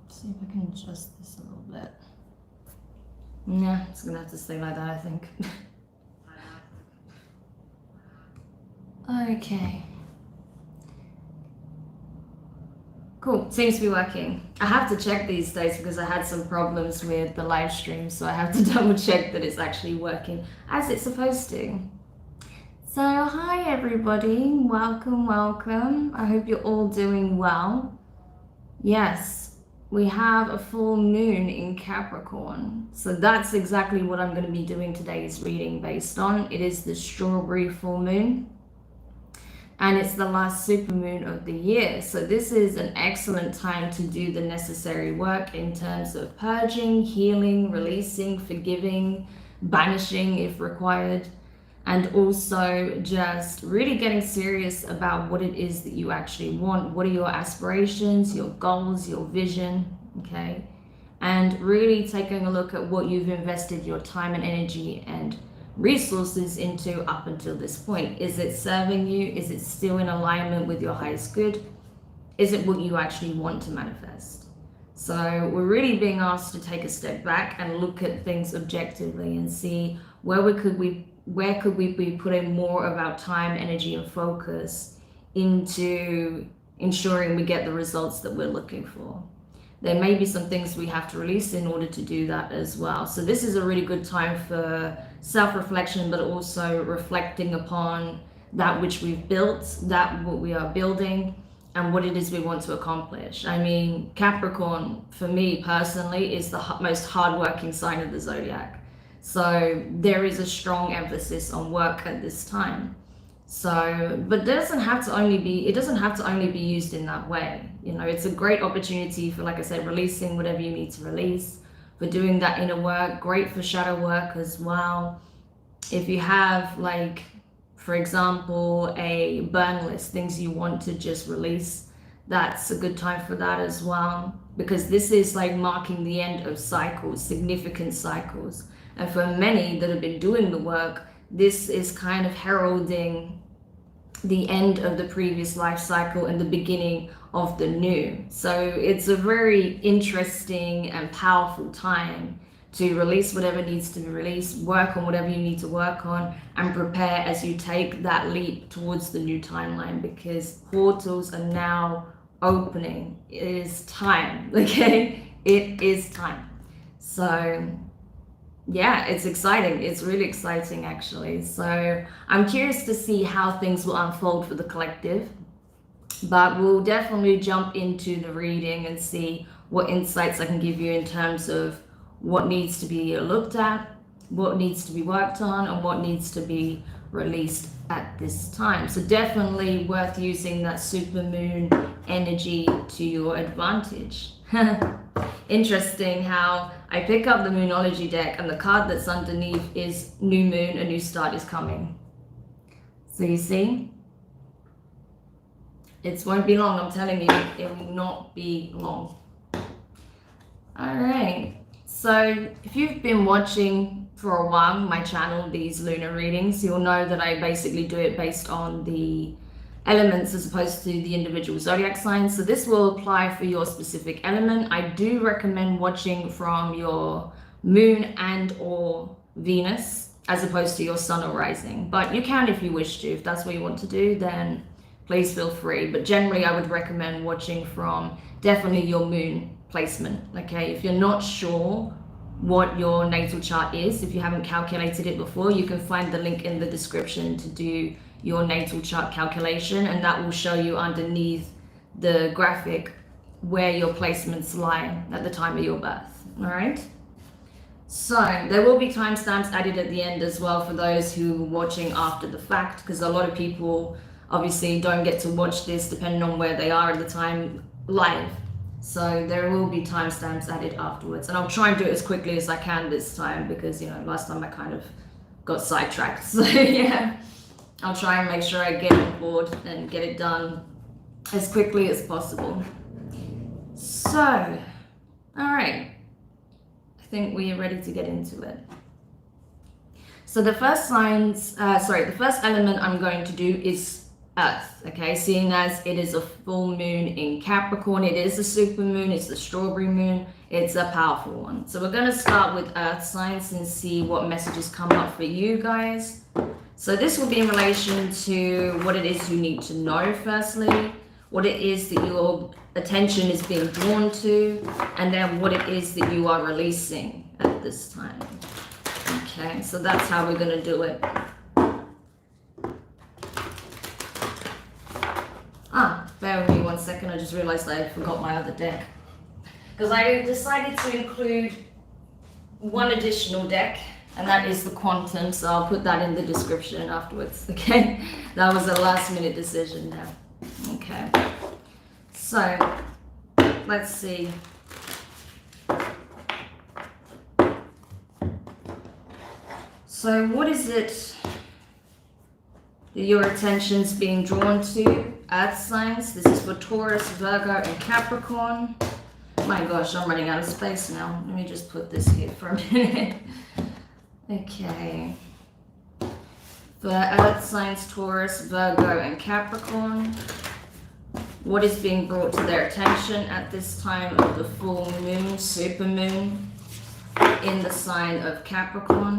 See if I can adjust this a little bit. Yeah, it's gonna have to stay like that, I think. Okay. Cool, seems to be working. I have to check these days because I had some problems with the live stream, so I have to double check that it's actually working as it's supposed to. So, hi everybody, welcome, welcome. I hope you're all doing well. Yes, we have a full moon in Capricorn. So that's exactly what I'm going to be doing today's reading based on. It is the strawberry full moon. And it's the last supermoon of the year. So this is an excellent time to do the necessary work in terms of purging, healing, releasing, forgiving, banishing if required, and also just really getting serious about what it is that you actually want. What are your aspirations, your goals, your vision, okay? And really taking a look at what you've invested your time and energy and resources into up until this point. Is it serving you? Is it still in alignment with your highest good? Is it what you actually want to manifest? So we're really being asked to take a step back and look at things objectively and see where could we be putting more of our time, energy, and focus into ensuring we get the results that we're looking for. There may be some things we have to release in order to do that as well. So this is a really good time for self-reflection, but also reflecting upon that which we've built, that what we are building, and what it is we want to accomplish. I mean, Capricorn, for me personally, is the most hardworking sign of the zodiac. So there is a strong emphasis on work at this time. So, but it doesn't have to only be used in that way. You know, it's a great opportunity for, like I said, releasing whatever you need to release, for doing that inner work, great for shadow work as well. If you have, like, for example, a burn list, things you want to just release, that's a good time for that as well, because this is like marking the end of cycles, significant cycles. And for many that have been doing the work, this is kind of heralding the end of the previous life cycle and the beginning of the new. So it's a very interesting and powerful time to release whatever needs to be released, work on whatever you need to work on, and prepare as you take that leap towards the new timeline, because portals are now opening. It is time, okay? It is time. So yeah, it's exciting. It's really exciting, actually. So I'm curious to see how things will unfold for the collective, but we'll definitely jump into the reading and see what insights I can give you in terms of what needs to be looked at, what needs to be worked on, and what needs to be released at this time. So definitely worth using that supermoon energy to your advantage. Interesting how I pick up the Moonology deck and the card that's underneath is New Moon, a new start is coming. So you see, it won't be long, I'm telling you, it will not be long. All right, so if you've been watching for a while my channel, these lunar readings, you'll know that I basically do it based on the elements as opposed to the individual zodiac signs. So this will apply for your specific element. I do recommend watching from your moon and or Venus as opposed to your sun or rising, but you can if you wish to. If that's what you want to do, then please feel free. But generally I would recommend watching from definitely your moon placement, okay? If you're not sure what your natal chart is, if you haven't calculated it before, you can find the link in the description to do your natal chart calculation, and that will show you underneath the graphic where your placements lie at the time of your birth. All right, so there will be timestamps added at the end as well for those who are watching after the fact, because a lot of people obviously don't get to watch this depending on where they are at the time live. So there will be timestamps added afterwards, and I'll try and do it as quickly as I can this time, because you know last time I kind of got sidetracked. So yeah, I'll try and make sure I get on board and get it done as quickly as possible. So, all right, I think we are ready to get into it. So the first the first element I'm going to do is Earth, okay? Seeing as it is a full moon in Capricorn, it is a super moon, it's the strawberry moon, it's a powerful one. So we're going to start with Earth signs and see what messages come up for you guys. So this will be in relation to what it is you need to know, firstly, what it is that your attention is being drawn to, and then what it is that you are releasing at this time. Okay, so that's how we're going to do it. Bear with me 1 second, I just realized I forgot my other deck. Because I decided to include one additional deck, and that is the Quantum, so I'll put that in the description afterwards, okay? That was a last minute decision now. Okay. So, let's see. So what is it that your attention's being drawn to? Earth signs. This is for Taurus, Virgo, and Capricorn. My gosh, I'm running out of space now. Let me just put this here for a minute. Okay. For Earth signs, Taurus, Virgo, and Capricorn, what is being brought to their attention at this time of the full moon, super moon, in the sign of Capricorn?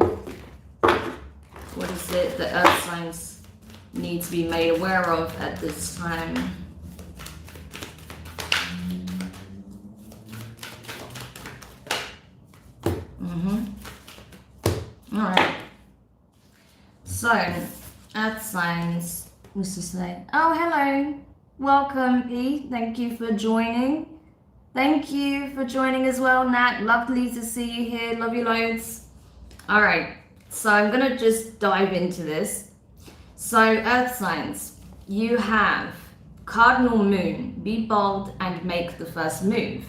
What is it the Earth signs need to be made aware of at this time? Alright. So, Earth signs. What's this say? Oh, hello. Welcome, E. Thank you for joining. Thank you for joining as well, Nat. Lovely to see you here. Love you loads. Alright. So I'm going to just dive into this. So Earth signs, you have Cardinal Moon, be bold and make the first move.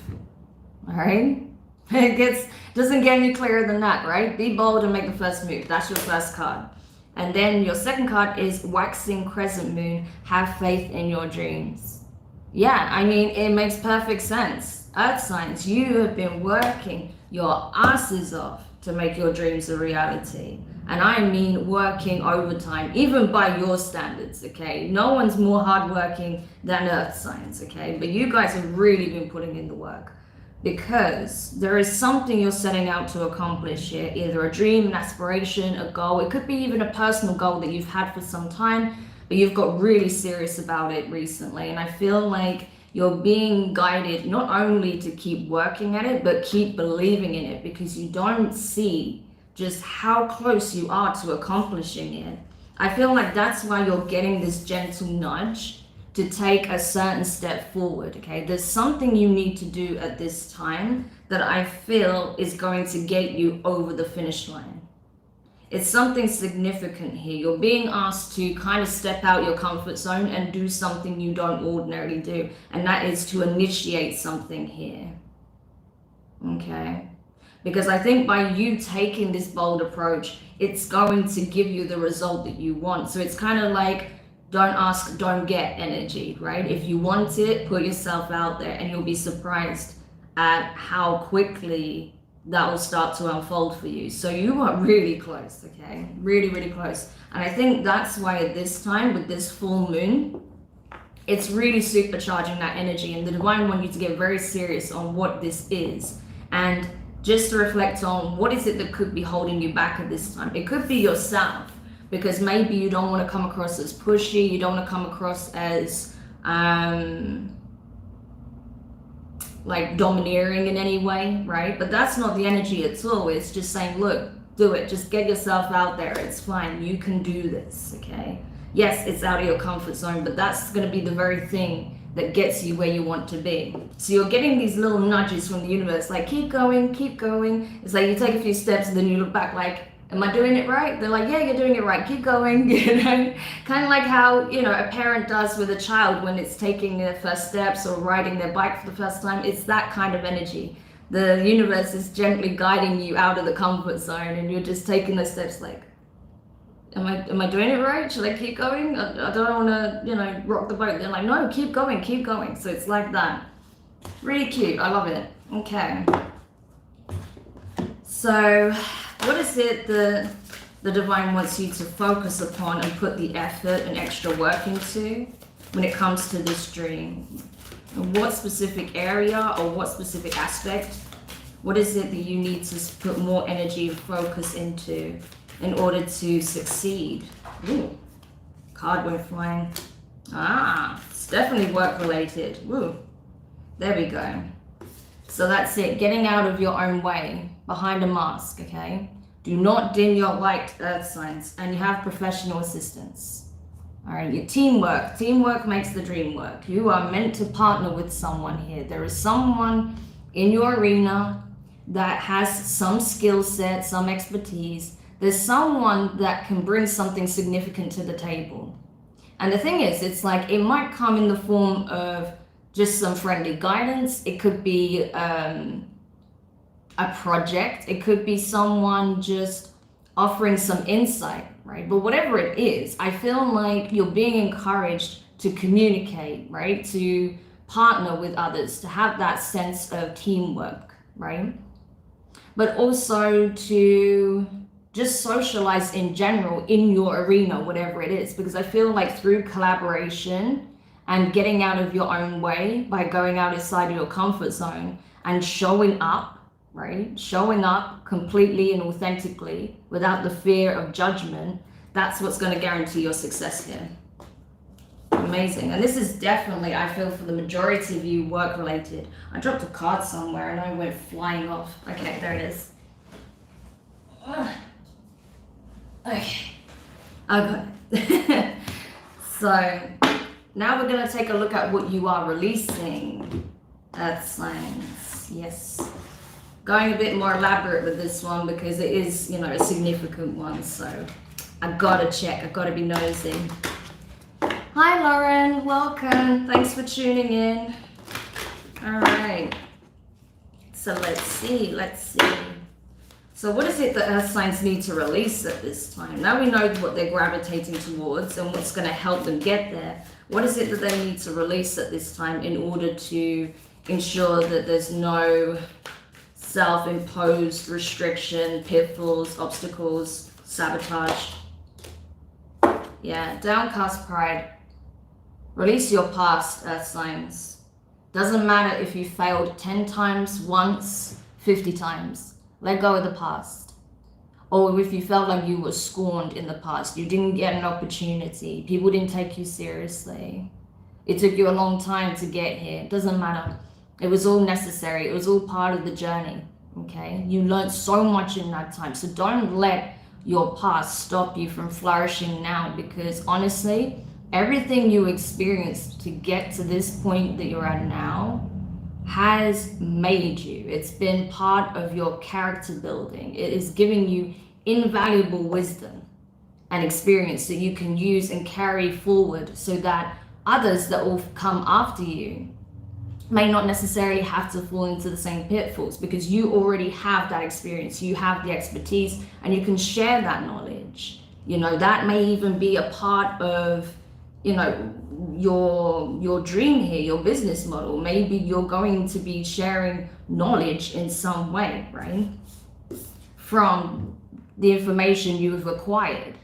All right? It doesn't get any clearer than that, right? Be bold and make the first move. That's your first card. And then your second card is Waxing Crescent Moon, have faith in your dreams. Yeah, I mean, it makes perfect sense. Earth signs, you have been working your asses off to make your dreams a reality. And I mean working overtime, even by your standards, okay? No one's more hardworking than Earth signs, okay? But you guys have really been putting in the work because there is something you're setting out to accomplish here, either a dream, an aspiration, a goal. It could be even a personal goal that you've had for some time, but you've got really serious about it recently. And I feel like you're being guided not only to keep working at it, but keep believing in it because you don't see just how close you are to accomplishing it. I feel like that's why you're getting this gentle nudge to take a certain step forward, okay? There's something you need to do at this time that I feel is going to get you over the finish line. It's something significant here. You're being asked to kind of step out your comfort zone and do something you don't ordinarily do, and that is to initiate something here, okay? Because I think by you taking this bold approach, it's going to give you the result that you want. So it's kind of like, don't ask, don't get energy, right? If you want it, put yourself out there and you'll be surprised at how quickly that will start to unfold for you. So you are really close, okay? Really, really close. And I think that's why at this time, with this full moon, it's really supercharging that energy. And the divine want you to get very serious on what this is. And just to reflect on what is it that could be holding you back at this time. It could be yourself, because maybe you don't want to come across as pushy, you don't want to come across as like domineering in any way, right? But that's not the energy at all. It's just saying, look, do it. Just get yourself out there. It's fine. You can do this, okay? Yes, it's out of your comfort zone, but that's going to be the very thing that gets you where you want to be. So you're getting these little nudges from the universe, like keep going, keep going. It's like you take a few steps and then you look back like, am I doing it right? They're like, yeah, you're doing it right, keep going, you know? Kind of like how, you know, a parent does with a child when it's taking their first steps or riding their bike for the first time. It's that kind of energy. The universe is gently guiding you out of the comfort zone and you're just taking those steps like, am I doing it right? Should I keep going? I don't want to, you know, rock the boat. They're like, no, keep going, keep going. So it's like that. Really cute. I love it. Okay. So what is it the the divine wants you to focus upon and put the effort and extra work into when it comes to this dream? What specific area or what specific aspect? What is it that you need to put more energy and focus into in order to succeed? Ooh, card went flying. Ah, it's definitely work related. Ooh, there we go. So that's it, getting out of your own way, behind a mask, okay? Do not dim your light, earth signs, and you have professional assistance. All right, your teamwork. Teamwork makes the dream work. You are meant to partner with someone here. There is someone in your arena that has some skill set, some expertise. There's someone that can bring something significant to the table. And the thing is, it's like, it might come in the form of just some friendly guidance. It could be a project. It could be someone just offering some insight, right? But whatever it is, I feel like you're being encouraged to communicate, right? To partner with others, to have that sense of teamwork, right? But also to just socialize in general in your arena, whatever it is, because I feel like through collaboration and getting out of your own way by going outside of your comfort zone and showing up, right? Showing up completely and authentically without the fear of judgment, that's what's going to guarantee your success here. Amazing. And this is definitely, I feel, for the majority of you, work related. I dropped a card somewhere and I went flying off. Okay, there it is. Okay, I got it. So now we're going to take a look at what you are releasing, earth signs. Yes, going a bit more elaborate with this one because it is, you know, a significant one. So I gotta check, I gotta be nosy. Hi Lauren, welcome. Thanks for tuning in. All right. So let's see. So what is it that earth signs need to release at this time? Now we know what they're gravitating towards and what's going to help them get there. What is it that they need to release at this time in order to ensure that there's no self-imposed restriction, pitfalls, obstacles, sabotage? Yeah, downcast pride. Release your past, earth signs. Doesn't matter if you failed 10 times, once, 50 times. Let go of the past. Or if you felt like you were scorned in the past, you didn't get an opportunity, people didn't take you seriously. It took you a long time to get here. It doesn't matter. It was all necessary. It was all part of the journey, okay? You learned so much in that time. So don't let your past stop you from flourishing now, because honestly, everything you experienced to get to this point that you're at now has made you. It's been part of your character building. It is giving you invaluable wisdom and experience that you can use and carry forward so that others that will come after you may not necessarily have to fall into the same pitfalls, because you already have that experience, you have the expertise, and you can share that knowledge. You know, that may even be a part of, you know, your dream here, your business model. Maybe you're going to be sharing knowledge in some way, right? From the information you've acquired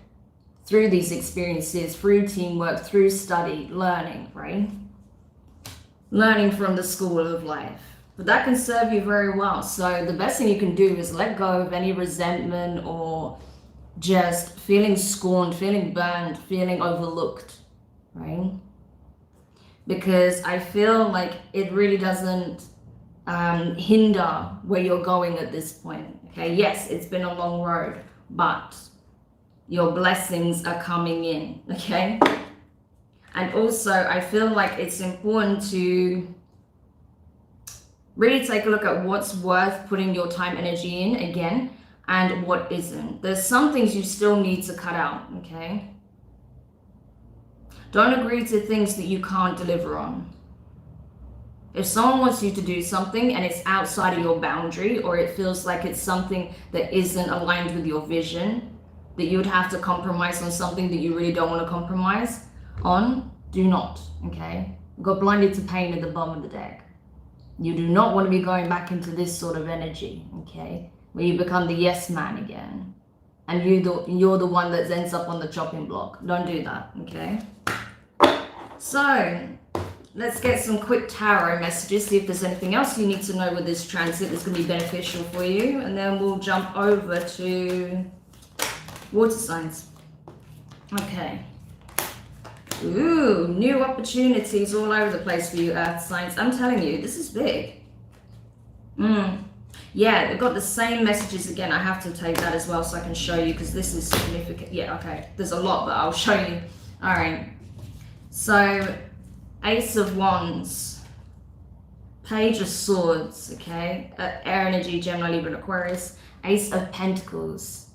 through these experiences, through teamwork, through study, learning, right? Learning from the school of life. But that can serve you very well. So the best thing you can do is let go of any resentment or just feeling scorned, feeling burned, feeling overlooked, right? Because I feel like it really doesn't hinder where you're going at this point. Okay, yes, it's been a long road, but your blessings are coming in, okay? And also, I feel like it's important to really take a look at what's worth putting your time, energy in again, and what isn't. There's some things you still need to cut out, okay? Don't agree to things that you can't deliver on. If someone wants you to do something and it's outside of your boundary, or it feels like it's something that isn't aligned with your vision, that you would have to compromise on something that you really don't want to compromise on, do not, okay? Got blinded to pain at the bottom of the deck. You do not want to be going back into this sort of energy, okay? Where you become the yes man again and you're the one that ends up on the chopping block. Don't do that, okay? So let's get some quick tarot messages, see if there's anything else you need to know with this transit that's going to be beneficial for you, and then we'll jump over to water signs. Okay. Ooh, new opportunities all over the place for you, earth signs. I'm telling you, this is big. Yeah, we've got the same messages again. I have to take that as well so I can show you, because this is significant. Yeah, okay. There's a lot, but I'll show you. All right. So, Ace of Wands, Page of Swords, okay? Air energy, Gemini, Libra, Aquarius. Ace of Pentacles.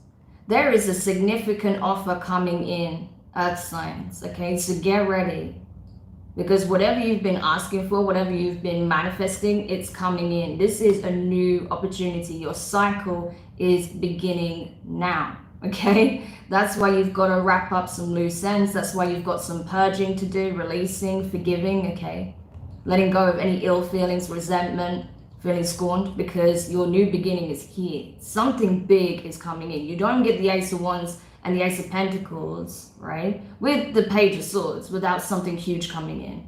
There is a significant offer coming in, earth signs, okay? So get ready. Because whatever you've been asking for, whatever you've been manifesting, it's coming in. This is a new opportunity. Your cycle is beginning now, okay? That's why you've got to wrap up some loose ends. That's why you've got some purging to do, releasing, forgiving, okay? Letting go of any ill feelings, resentment, feeling scorned, because your new beginning is here. Something big is coming in. You don't get the Ace of Wands and the Ace of Pentacles, right, with the Page of Swords without something huge coming in.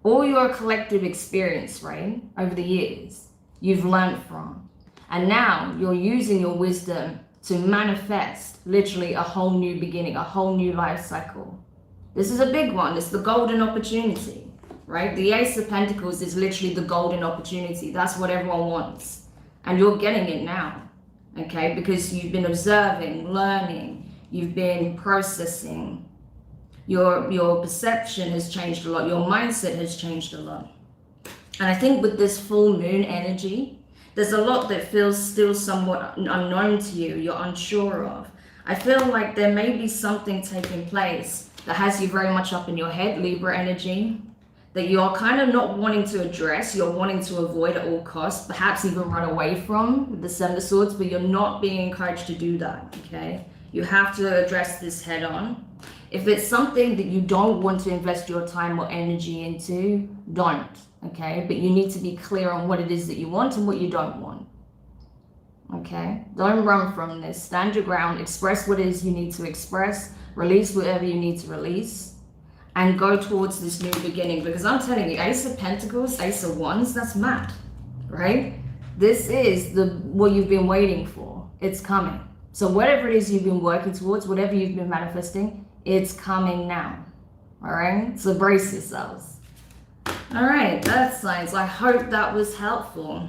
All your collective experience, right, over the years, you've learned from. And now you're using your wisdom to manifest literally a whole new beginning, a whole new life cycle. This is a big one. It's the golden opportunity, right? The Ace of Pentacles is literally the golden opportunity. That's what everyone wants. And you're getting it now. Okay, because you've been observing, learning, you've been processing. Your perception has changed a lot. Your mindset has changed a lot. And I think with this full moon energy, there's a lot that feels still somewhat unknown to you, you're unsure of. I feel like there may be something taking place that has you very much up in your head, Libra energy, that you're kind of not wanting to address, you're wanting to avoid at all costs, perhaps even run away from with the Seven of Swords, but you're not being encouraged to do that, okay? You have to address this head on. If it's something that you don't want to invest your time or energy into, don't, okay? But you need to be clear on what it is that you want and what you don't want, okay? Don't run from this. Stand your ground, express what it is you need to express, release whatever you need to release, and go towards this new beginning. Because I'm telling you, Ace of Pentacles, Ace of Wands, that's mad, right? This is what you've been waiting for. It's coming. So whatever it is you've been working towards, whatever you've been manifesting, it's coming now, all right? So brace yourselves. All right, Earth signs, I hope that was helpful.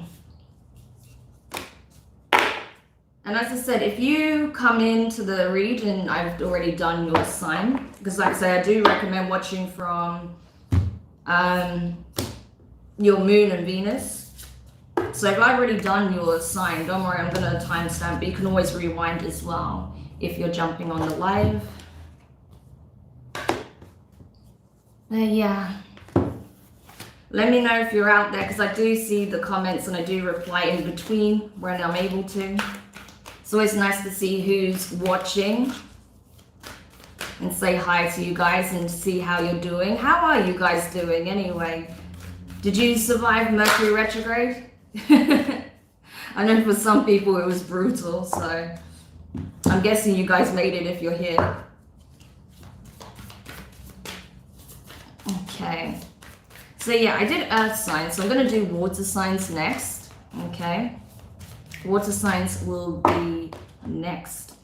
And as I said, if you come into the read and I've already done your sign, because like I say, I do recommend watching from your moon and Venus. So if I've already done your sign, don't worry, I'm going to timestamp, but you can always rewind as well if you're jumping on the live. Yeah. Let me know if you're out there, because I do see the comments and I do reply in between when I'm able to. It's always nice to see who's watching and say hi to you guys and see how you're doing. How are you guys doing anyway? Did you survive Mercury retrograde? I know for some people it was brutal, so I'm guessing you guys made it if you're here. Okay. So yeah, I did earth signs, so I'm going to do water signs next, okay? Water signs will be next.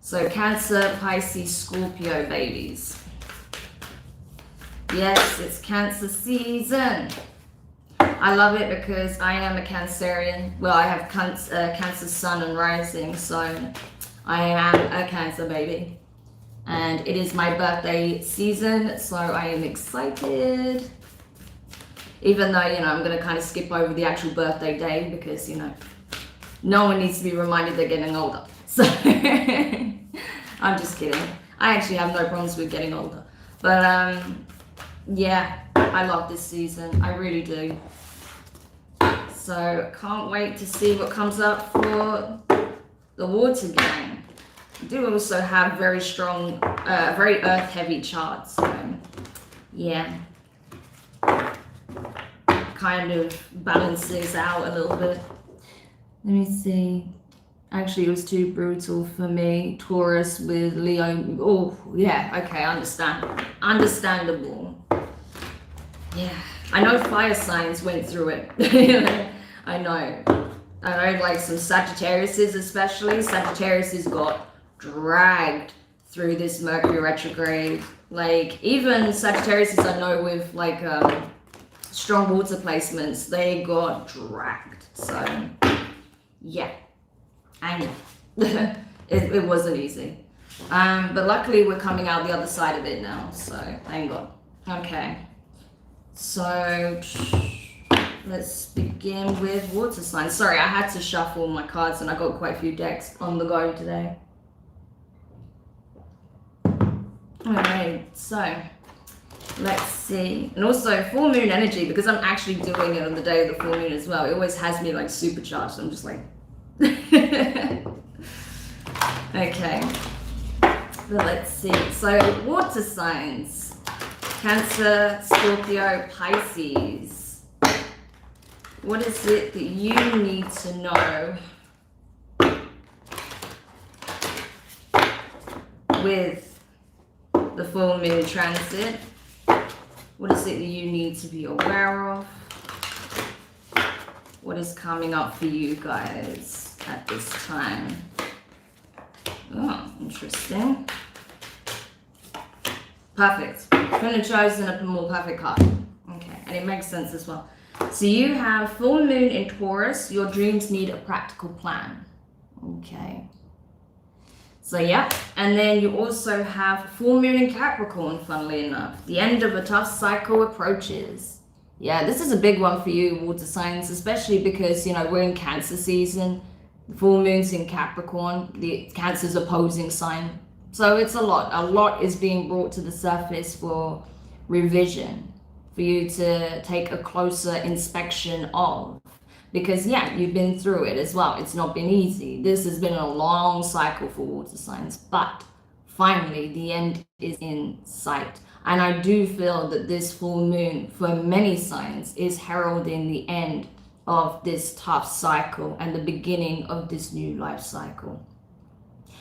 So Cancer, Pisces, Scorpio babies. Yes, it's Cancer season. I love it because I am a Cancerian. Well, I have Cancer sun and rising, so I am a Cancer baby. And it is my birthday season, so I am excited. Even though, you know, I'm going to kind of skip over the actual birthday day because, you know, no one needs to be reminded they're getting older. So, I'm just kidding. I actually have no problems with getting older. But, yeah, I love this season. I really do. So, can't wait to see what comes up for the water gang. I do also have very strong, very earth-heavy charts. So, yeah. Kind of balances out a little bit. Let me see. Actually, it was too brutal for me. Taurus with Leo. Oh, yeah. Okay, understandable. Yeah. I know fire signs went through it. I know. I know, like some Sagittariuses especially. Sagittariuses got dragged through this Mercury retrograde. Like, even Sagittariuses I know with, like, strong water placements, they got dragged. So, yeah. I know. it wasn't easy. But luckily we're coming out the other side of it now, so thank God. Okay. So let's begin with water signs. Sorry, I had to shuffle my cards and I got quite a few decks on the go today. Alright, so let's see. And also full moon energy, because I'm actually doing it on the day of the full moon as well. It always has me like supercharged. I'm just like okay, but let's see. So water signs: Cancer, Scorpio, Pisces. What is it that you need to know with the full moon transit? What is it that you need to be aware of? What is coming up for you guys at this time? Oh, interesting. Perfect. Couldn't have chosen a more perfect card. Okay, and it makes sense as well. So you have full moon in Taurus. Your dreams need a practical plan. Okay. So yeah, and then you also have full moon in Capricorn, funnily enough. The end of a tough cycle approaches. Yeah, this is a big one for you, water signs, especially because, you know, we're in Cancer season. The full moon's in Capricorn. The Cancer's opposing sign. So it's a lot. A lot is being brought to the surface for revision, for you to take a closer inspection of. Because, yeah, you've been through it as well. It's not been easy. This has been a long cycle for water signs. But finally, the end is in sight. And I do feel that this full moon, for many signs, is heralding the end of this tough cycle and the beginning of this new life cycle.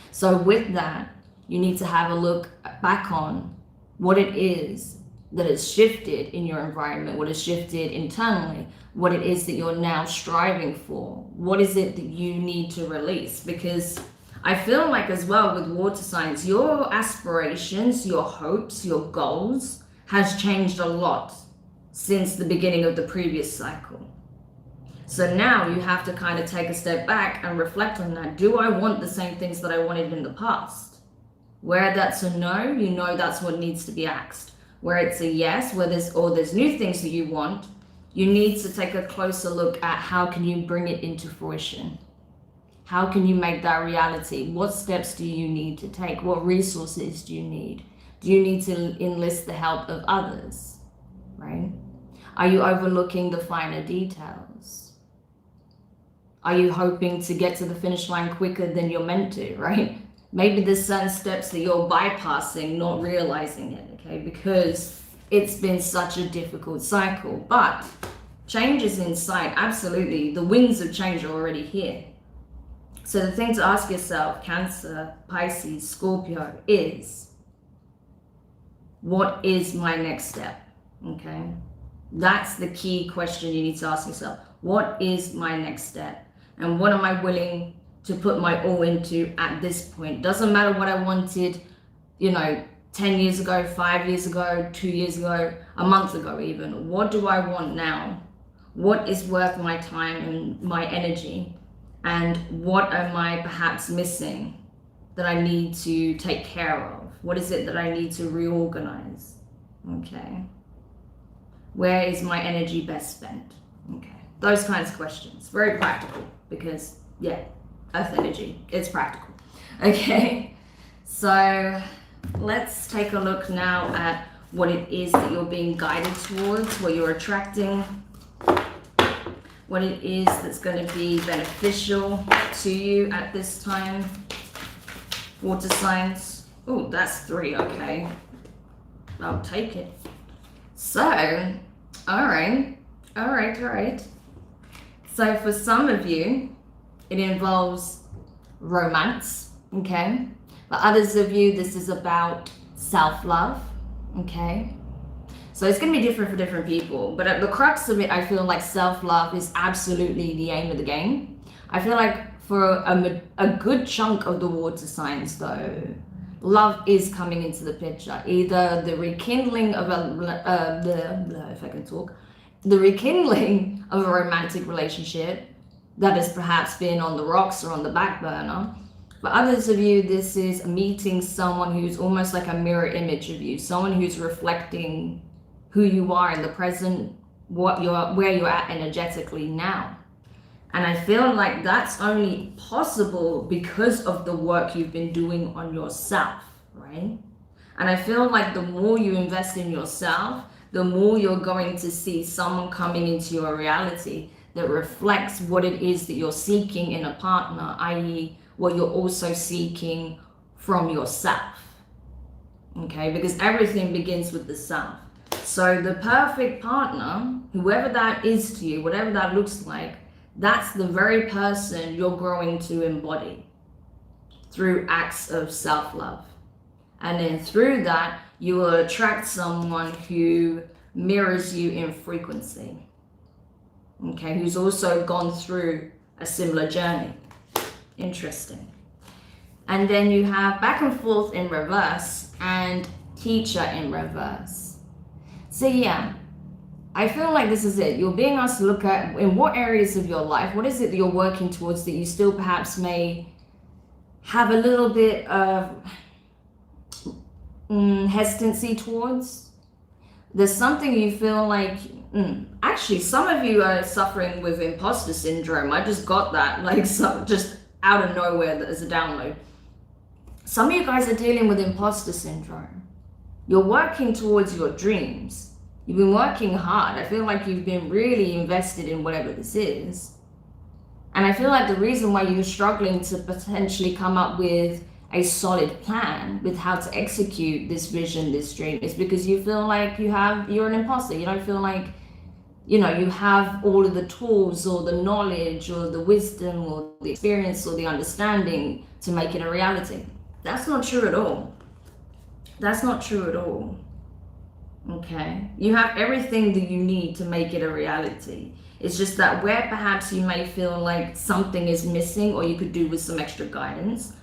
So with that, you need to have a look back on what it is that has shifted in your environment, what has shifted internally, what it is that you're now striving for. What is it that you need to release? Because I feel like as well with water signs, your aspirations, your hopes, your goals has changed a lot since the beginning of the previous cycle. So now you have to kind of take a step back and reflect on that. Do I want the same things that I wanted in the past? Where that's a no, you know that's what needs to be asked. Where it's a yes, where there's new things that you want, you need to take a closer look at how can you bring it into fruition. How can you make that reality? What steps do you need to take? What resources do you need? Do you need to enlist the help of others, right? Are you overlooking the finer details? Are you hoping to get to the finish line quicker than you're meant to, right? Maybe there's certain steps that you're bypassing, not realizing it, okay? Because it's been such a difficult cycle. But change is in sight, absolutely. The winds of change are already here. So the thing to ask yourself, Cancer, Pisces, Scorpio, is what is my next step? Okay, that's the key question you need to ask yourself. What is my next step? And what am I willing to put my all into at this point? Doesn't matter what I wanted, 10 years ago, 5 years ago, 2 years ago, a month ago even. What do I want now? What is worth my time and my energy? And what am I perhaps missing that I need to take care of? What is it that I need to reorganize? Okay. Where is my energy best spent? Okay. Those kinds of questions. Very practical because, yeah, Earth energy, it's practical. Okay. So let's take a look now at what it is that you're being guided towards, what you're attracting, what it is that's going to be beneficial to you at this time. Water signs. Oh, that's 3. Okay. I'll take it. So, all right. So for some of you, it involves romance, okay? For others of you, this is about self-love, okay? So it's going to be different for different people. But at the crux of it, I feel like self-love is absolutely the aim of the game. I feel like for a good chunk of the water signs, though, love is coming into the picture. Either the rekindling of if I can talk, the rekindling of a romantic relationship that has perhaps been on the rocks or on the back burner. For others of you, this is meeting someone who's almost like a mirror image of you, someone who's reflecting who you are in the present, where you're at energetically now. And I feel like that's only possible because of the work you've been doing on yourself, right? And I feel like the more you invest in yourself, the more you're going to see someone coming into your reality that reflects what it is that you're seeking in a partner, i.e. what you're also seeking from yourself, okay? Because everything begins with the self. So the perfect partner, whoever that is to you, whatever that looks like, that's the very person you're growing to embody through acts of self-love. And then through that, you will attract someone who mirrors you in frequency, okay, who's also gone through a similar journey. Interesting. And then you have back and forth in reverse and teacher in reverse. So yeah, I feel like this is it. You're being asked to look at in what areas of your life, what is it that you're working towards that you still perhaps may have a little bit of hesitancy towards. There's something you feel like, actually some of you are suffering with imposter syndrome. I just got that, like, so just out of nowhere as a download. Some of you guys are dealing with imposter syndrome. You're working towards your dreams. You've been working hard. I feel like you've been really invested in whatever this is. And I feel like the reason why you're struggling to potentially come up with a solid plan with how to execute this vision, this dream, is because you feel like you're an imposter. You don't feel like, you have all of the tools or the knowledge or the wisdom or the experience or the understanding to make it a reality. That's not true at all. That's not true at all. Okay, you have everything that you need to make it a reality. It's just that where perhaps you may feel like something is missing or you could do with some extra guidance,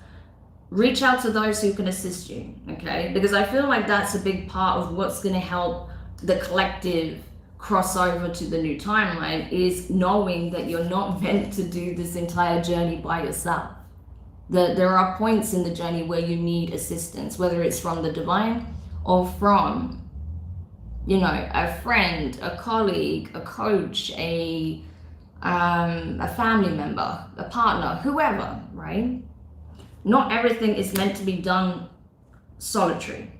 reach out to those who can assist you, okay? Because I feel like that's a big part of what's going to help the collective crossover to the new timeline, is knowing that you're not meant to do this entire journey by yourself. There are points in the journey where you need assistance, whether it's from the divine or from a friend, a colleague, a coach, a family member, a partner, whoever, right? Not everything is meant to be done solitary.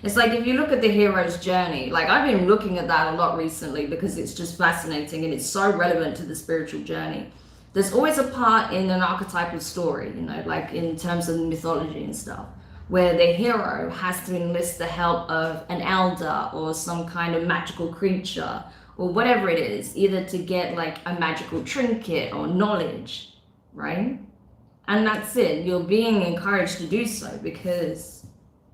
It's like if you look at the hero's journey, like I've been looking at that a lot recently because it's just fascinating and it's so relevant to the spiritual journey. There's always a part in an archetypal story, like in terms of mythology and stuff, where the hero has to enlist the help of an elder or some kind of magical creature or whatever it is, either to get like a magical trinket or knowledge, right? And that's it. You're being encouraged to do so because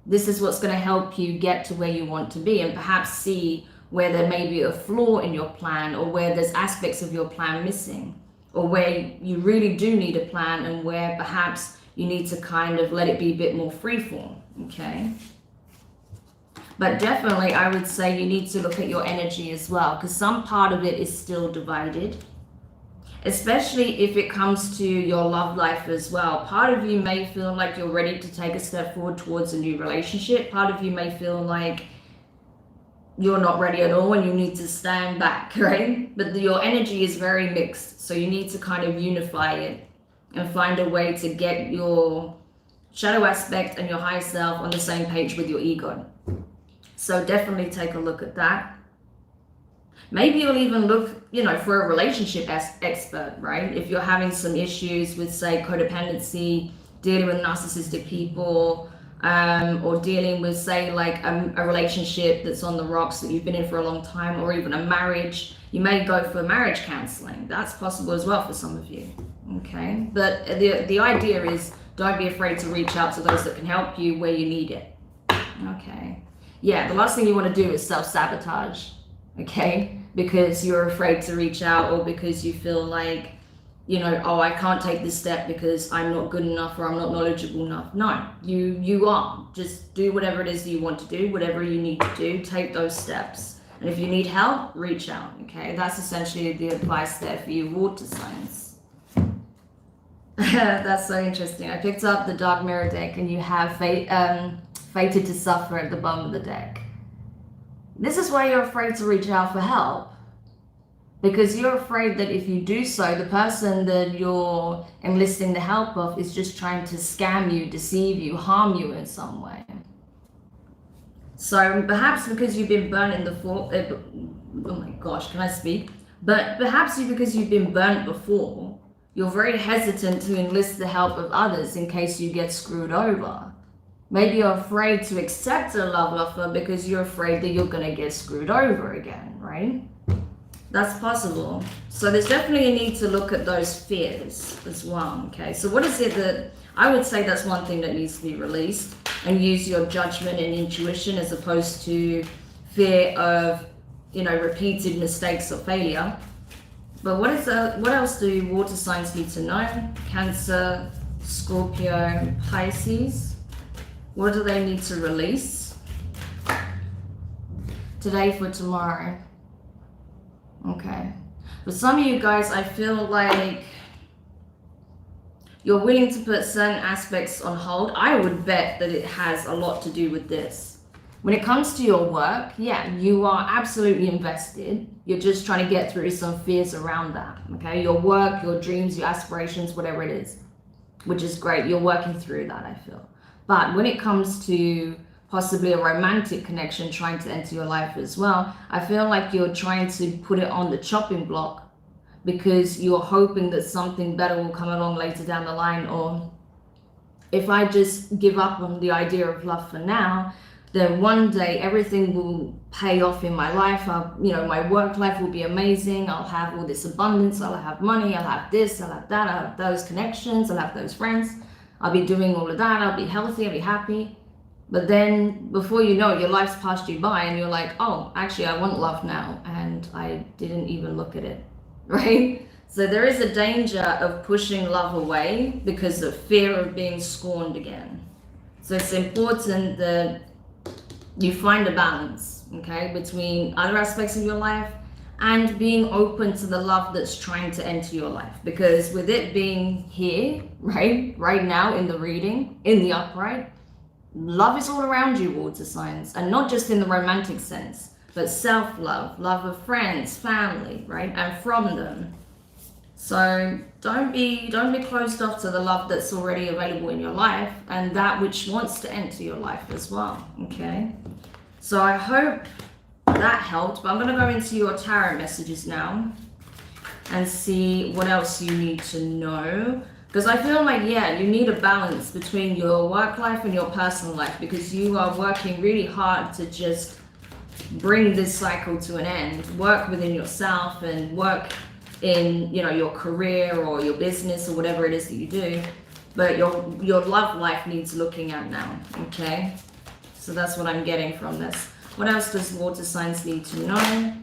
this is what's going to help you get to where you want to be, and perhaps see where there may be a flaw in your plan, or where there's aspects of your plan missing, or where you really do need a plan and where perhaps you need to kind of let it be a bit more freeform, okay? But definitely I would say you need to look at your energy as well, because some part of it is still divided, especially if it comes to your love life as well. Part of you may feel like you're ready to take a step forward towards a new relationship. Part of you may feel like you're not ready at all and you need to stand back, right? But your energy is very mixed, so you need to kind of unify it and find a way to get your shadow aspect and your higher self on the same page with your ego. So definitely take a look at that. Maybe you'll even look, for a relationship expert, right? If you're having some issues with, say, codependency, dealing with narcissistic people, or dealing with, say, like a relationship that's on the rocks that you've been in for a long time, or even a marriage, you may go for marriage counseling. That's possible as well for some of you, okay? But the idea is, don't be afraid to reach out to those that can help you where you need it, okay? Yeah, the last thing you want to do is self-sabotage, okay? Because you're afraid to reach out, or because you feel like, you know, oh, I can't take this step because I'm not good enough or I'm not knowledgeable enough. No, you are. Just do whatever it is that you want to do, whatever you need to do, take those steps. And if you need help, reach out, okay? That's essentially the advice there for you water signs. That's so interesting. I picked up the Dark Mirror deck, and you have Fated to Suffer at the bottom of the deck. This is why you're afraid to reach out for help. Because you're afraid that if you do so, the person that you're enlisting the help of is just trying to scam you, deceive you, harm you in some way. So perhaps because you've been burnt in the oh my gosh, can I speak? But perhaps because you've been burnt before, you're very hesitant to enlist the help of others in case you get screwed over. Maybe you're afraid to accept a love offer because you're afraid that you're going to get screwed over again, right? That's possible. So there's definitely a need to look at those fears as well, okay? So what is it that, I would say that's one thing that needs to be released, and use your judgment and intuition as opposed to fear of, you know, repeated mistakes or failure. But what else do water signs need to know? Cancer, Scorpio, Pisces. What do they need to release? Today for tomorrow. Okay. For some of you guys, I feel like you're willing to put certain aspects on hold. I would bet that it has a lot to do with this. When it comes to your work, yeah, you are absolutely invested. You're just trying to get through some fears around that, okay? Your work, your dreams, your aspirations, whatever it is, which is great. You're working through that, I feel. But when it comes to possibly a romantic connection trying to enter your life as well, I feel like you're trying to put it on the chopping block because you're hoping that something better will come along later down the line. Or if I just give up on the idea of love for now, then one day everything will pay off in my life. My work life will be amazing. I'll have all this abundance. I'll have money. I'll have this. I'll have that. I'll have those connections. I'll have those friends. I'll be doing all of that. I'll be healthy. I'll be happy. But then before you know it, your life's passed you by and you're like, oh, actually, I want love now. And I didn't even look at it, right? So there is a danger of pushing love away because of fear of being scorned again. So it's important that you find a balance, okay, between other aspects of your life and being open to the love that's trying to enter your life. Because with it being here, right now in the reading, in the upright, love is all around you, water signs, and not just in the romantic sense, but self-love, love of friends, family, right, and from them. So don't be closed off to the love that's already available in your life and that which wants to enter your life as well, okay? So I hope that helped, but I'm going to go into your tarot messages now and see what else you need to know. Because I feel like, yeah, you need a balance between your work life and your personal life, because you are working really hard to just bring this cycle to an end, work within yourself and work in, your career or your business or whatever it is that you do. But your love life needs looking at now, okay? So that's what I'm getting from this. What else does water signs need to know?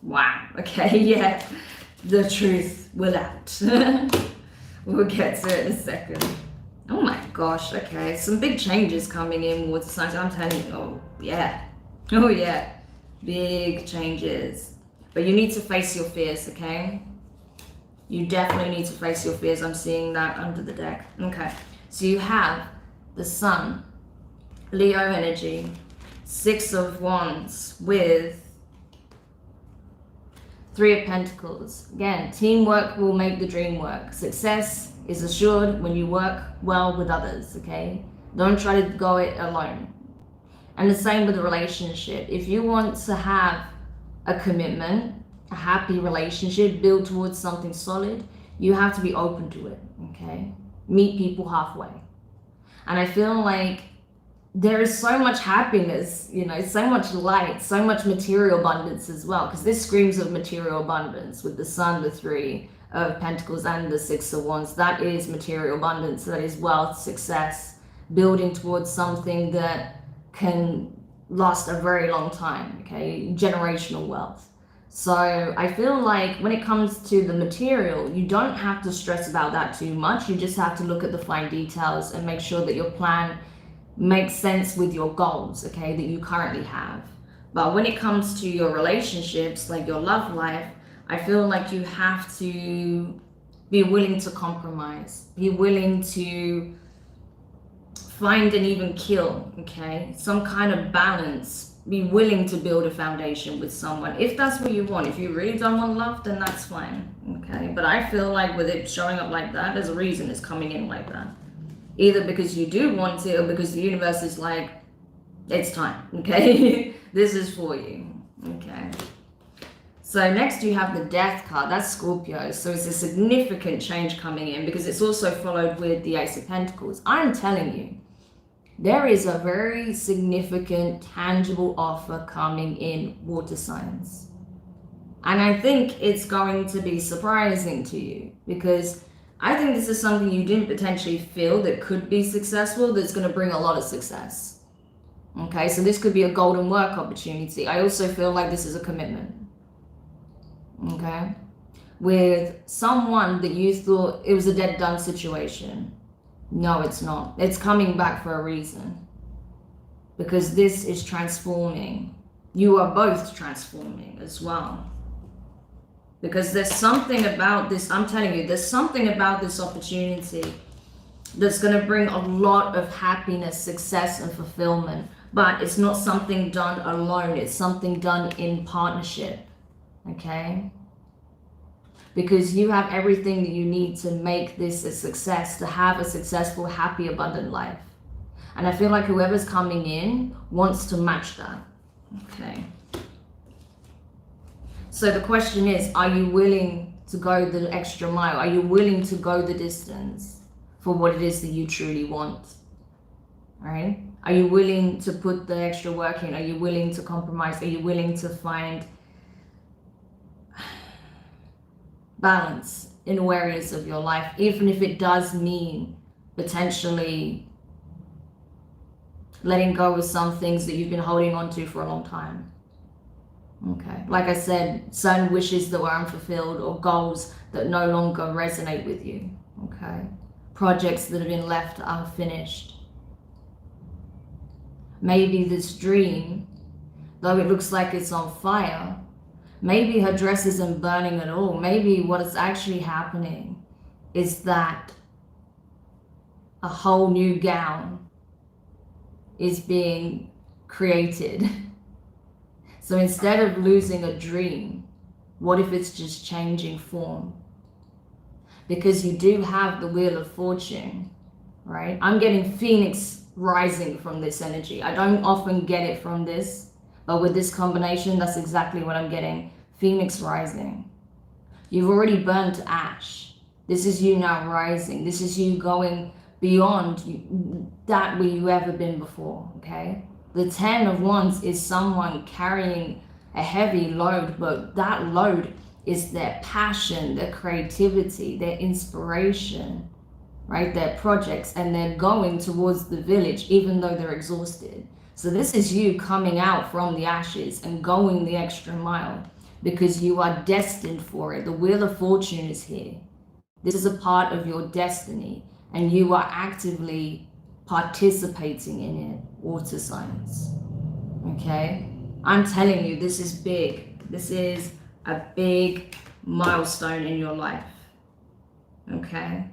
Wow, okay, yeah. The truth will out. We'll get to it in a second. Oh my gosh, okay. Some big changes coming in, water signs. I'm telling you, oh yeah. Big changes. But you need to face your fears, okay? You definitely need to face your fears. I'm seeing that under the deck. Okay, so you have the Sun, Leo energy, 6 of Wands with 3 of Pentacles. Again, teamwork will make the dream work. Success is assured when you work well with others, okay? Don't try to go it alone. And the same with the relationship. If you want to have a commitment, a happy relationship, build towards something solid, you have to be open to it, okay? Meet people halfway. And I feel like there is so much happiness, so much light, so much material abundance as well, because this screams of material abundance with the Sun, the 3 of Pentacles and the Six of Wands. That is material abundance, that is wealth, success, building towards something that can last a very long time, okay? Generational wealth. So I feel like when it comes to the material, you don't have to stress about that too much. You just have to look at the fine details and make sure that your plan makes sense with your goals, okay, that you currently have. But when it comes to your relationships, like your love life, I feel like you have to be willing to compromise, be willing to find and even kill, okay? Some kind of balance. Be willing to build a foundation with someone if that's what you want. If you really don't want love, then that's fine, okay? But I feel like with it showing up like that, there's a reason it's coming in like that. Either because you do want it or because the universe is like, it's time, okay? This is for you, okay? So next you have the Death card. That's Scorpio. So it's a significant change coming in because it's also followed with the Ace of Pentacles. I'm telling you, there is a very significant, tangible offer coming in, water signs. And I think it's going to be surprising to you because I think this is something you didn't potentially feel that could be successful, that's going to bring a lot of success. Okay, so this could be a golden work opportunity. I also feel like this is a commitment. Okay, with someone that you thought it was a dead done situation. No, it's not. It's coming back for a reason. Because this is transforming. You are both transforming as well. Because there's something about this, I'm telling you, there's something about this opportunity that's going to bring a lot of happiness, success, and fulfillment. But it's not something done alone. It's something done in partnership. Okay? Because you have everything that you need to make this a success, to have a successful, happy, abundant life. And I feel like whoever's coming in wants to match that. Okay. So the question is, are you willing to go the extra mile? Are you willing to go the distance for what it is that you truly want? All right? Are you willing to put the extra work in? Are you willing to compromise? Are you willing to find balance in all areas of your life, even if it does mean potentially letting go of some things that you've been holding on to for a long time? Okay, like I said, certain wishes that were unfulfilled or goals that no longer resonate with you. Okay, projects that have been left unfinished. Maybe this dream, though it looks like it's on fire, maybe her dress isn't burning at all. Maybe what is actually happening is that a whole new gown is being created. So instead of losing a dream, what if it's just changing form? Because you do have the Wheel of Fortune, right? I'm getting Phoenix rising from this energy. I don't often get it from this, but with this combination, that's exactly what I'm getting. Phoenix rising. You've already burned to ash. This is you now rising. This is you going beyond that where you've ever been before, okay? The 10 of Wands is someone carrying a heavy load, but that load is their passion, their creativity, their inspiration, right? Their projects, and they're going towards the village even though they're exhausted. So this is you coming out from the ashes and going the extra mile because you are destined for it. The Wheel of Fortune is here. This is a part of your destiny and you are actively participating in it, water signs. Okay? I'm telling you, this is big. This is a big milestone in your life. Okay?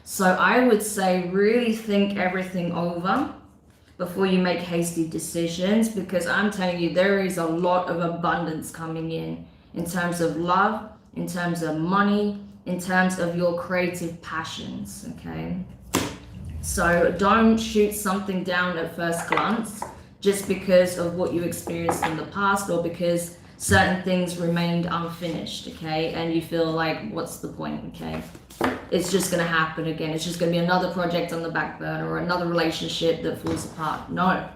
So I would say really think everything over before you make hasty decisions, because I'm telling you, there is a lot of abundance coming in terms of love, in terms of money, in terms of your creative passions, okay? So don't shoot something down at first glance just because of what you experienced in the past or because certain things remained unfinished, okay? And you feel like, what's the point, okay? It's just going to happen again. It's just going to be another project on the back burner or another relationship that falls apart. No,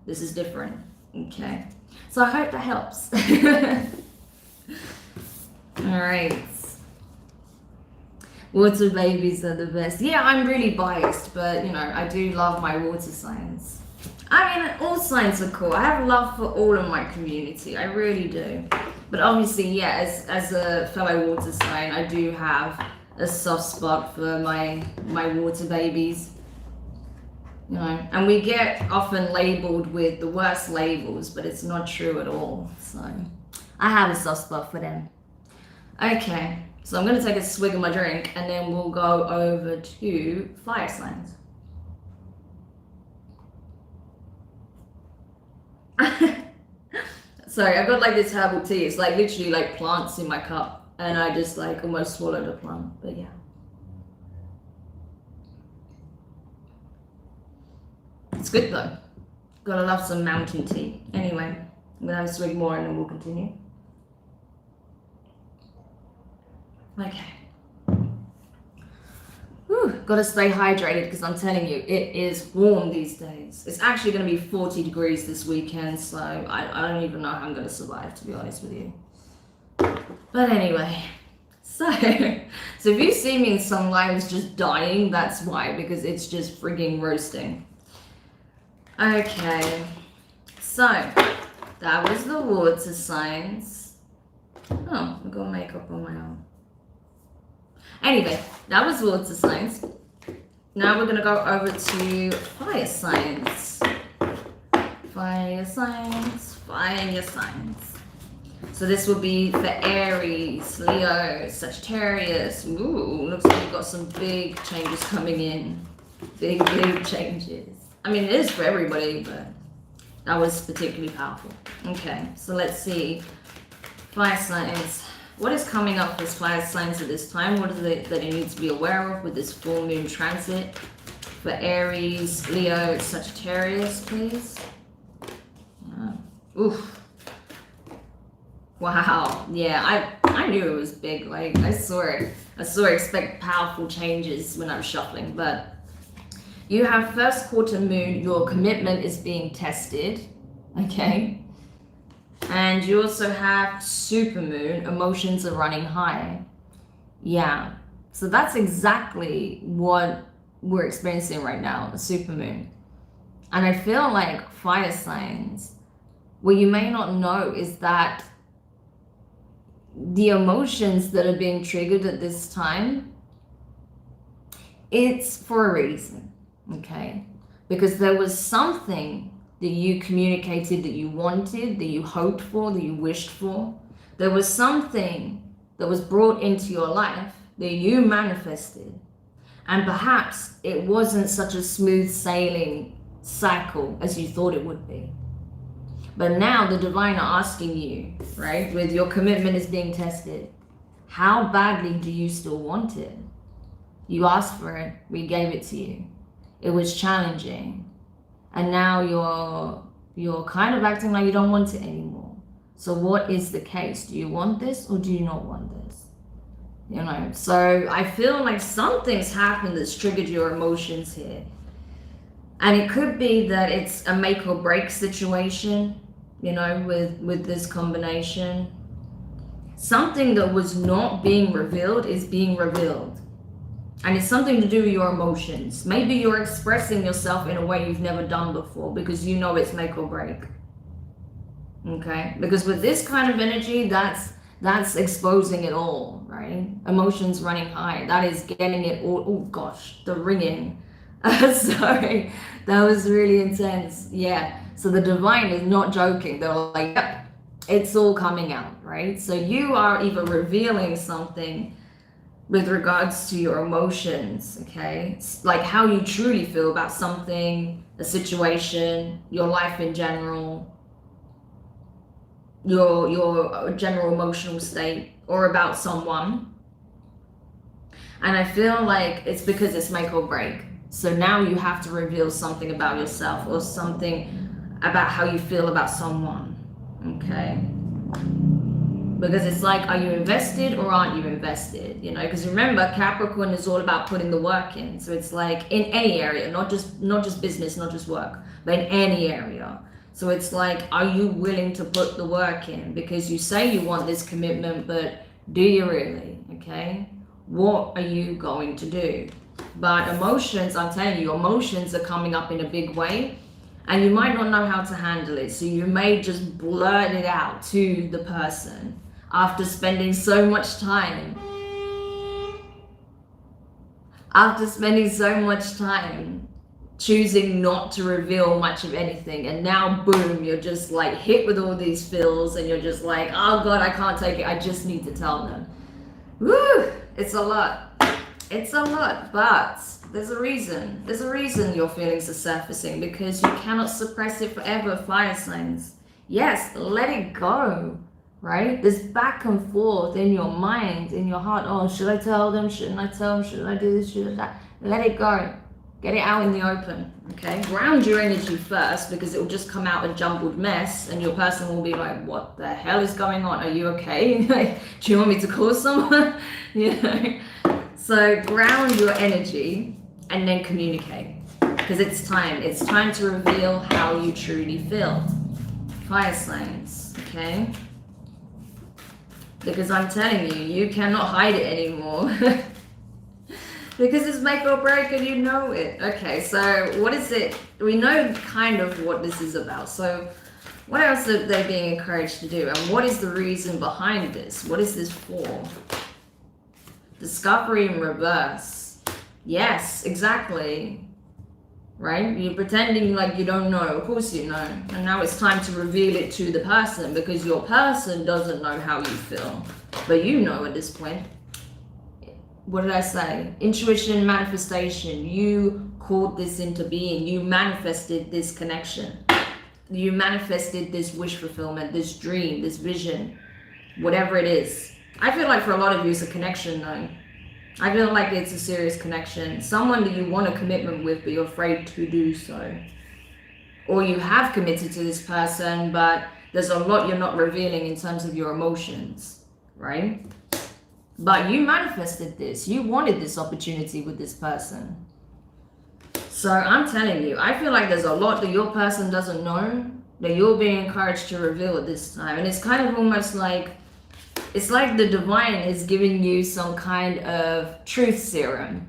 this is different, okay? So I hope that helps. All right. Water babies are the best. Yeah, I'm really biased, but you know, I do love my water signs. I mean, all signs are cool. I have love for all of my community. I really do. But obviously, yeah, as a fellow water sign, I do have a soft spot for my water babies. You know, and we get often labeled with the worst labels, but it's not true at all. So I have a soft spot for them. Okay, so I'm gonna take a swig of my drink and then we'll go over to fire signs. Sorry, I've got like this herbal tea. It's like literally like plants in my cup, and I just like almost swallowed a plant. But yeah. It's good though. Gotta love some mountain tea. Anyway, I'm gonna have a swig more and then we'll continue. Okay. Whew, gotta stay hydrated because I'm telling you, it is warm these days. It's actually gonna be 40 degrees this weekend, so I don't even know how I'm gonna survive, to be honest with you. But anyway, so if you see me in some lives just dying, that's why, because it's just frigging roasting. Okay, so that was the water signs. Oh, I've got makeup on my arm. Anyway, that was water signs. Now we're gonna go over to fire signs. Fire signs, fire signs. So this will be for Aries, Leo, Sagittarius. Ooh, looks like you've got some big changes coming in. Big changes. I mean, it is for everybody, but that was particularly powerful. Okay, so let's see. Fire signs. What is coming up for fire signs at this time? What is it that you need to be aware of with this full moon transit? For Aries, Leo, Sagittarius, please. Oh. Oof. Wow. Yeah, I knew it was big. Like, I saw it. Expect powerful changes when I'm shuffling, but you have first quarter moon, your commitment is being tested, okay? And you also have super moon, emotions are running high. Yeah, so that's exactly what we're experiencing right now, a super moon. And I feel like fire signs, what you may not know is that the emotions that are being triggered at this time, it's for a reason, okay? Because there was something that you communicated, that you wanted, that you hoped for, that you wished for. There was something that was brought into your life that you manifested. And perhaps it wasn't such a smooth sailing cycle as you thought it would be. But now the divine are asking you, right, with your commitment is being tested, how badly do you still want it? You asked for it, we gave it to you. It was challenging. And now you're kind of acting like you don't want it anymore. So what is the case? Do you want this or do you not want this? You know, so I feel like something's happened that's triggered your emotions here. And it could be that it's a make or break situation, you know, with this combination. Something that was not being revealed is being revealed. And it's something to do with your emotions. Maybe you're expressing yourself in a way you've never done before because you know it's make or break. Okay? Because with this kind of energy, that's exposing it all, right? Emotions running high. That is getting it all. Oh gosh, the ringing. Sorry, that was really intense. Yeah. So the divine is not joking. They're like, yep, it's all coming out, right? So you are either revealing something with regards to your emotions, okay? Like how you truly feel about something, a situation, your life in general, your general emotional state, or about someone. And I feel like it's because it's make or break. So now you have to reveal something about yourself or something about how you feel about someone, okay? Because it's like, are you invested or aren't you invested? You know, because remember, Capricorn is all about putting the work in. So it's like in any area, not just business, not just work, but in any area. So it's like, are you willing to put the work in? Because you say you want this commitment, but do you really? Okay. What are you going to do? But emotions, I'm telling you, emotions are coming up in a big way, and you might not know how to handle it. So you may just blurt it out to the person after spending so much time. After spending so much time choosing not to reveal much of anything, and now boom, you're just like hit with all these feels, and you're just like, oh God, I can't take it. I just need to tell them. Woo! It's a lot. It's a lot, but there's a reason. There's a reason your feelings are surfacing, because you cannot suppress it forever, fire signs. Yes, let it go, right? This back and forth in your mind, in your heart. Oh, should I tell them? Shouldn't I tell them? Should I do this? Should I that? Let it go. Get it out in the open, okay? Ground your energy first, because it will just come out a jumbled mess, and your person will be like, what the hell is going on? Are you okay? Do you want me to call someone? You know? So ground your energy and then communicate, because it's time. It's time to reveal how you truly feel. Fire signs, okay? Because I'm telling you, you cannot hide it anymore. Because it's make or break, and you know it. Okay, so what is it? We know kind of what this is about. So what else are they being encouraged to do? And what is the reason behind this? What is this for? Discovery in reverse. Yes, exactly. Right? You're pretending like you don't know. Of course you know. And now it's time to reveal it to the person, because your person doesn't know how you feel. But you know at this point. What did I say? Intuition, manifestation. You called this into being. You manifested this connection. You manifested this wish fulfillment, this dream, this vision, whatever it is. I feel like for a lot of you it's a connection though. I feel like it's a serious connection. Someone that you want a commitment with, but you're afraid to do so. Or you have committed to this person, but there's a lot you're not revealing in terms of your emotions, right? But you manifested this. You wanted this opportunity with this person. So I'm telling you, I feel like there's a lot that your person doesn't know that you're being encouraged to reveal at this time. And it's kind of almost like, it's like the divine is giving you some kind of truth serum.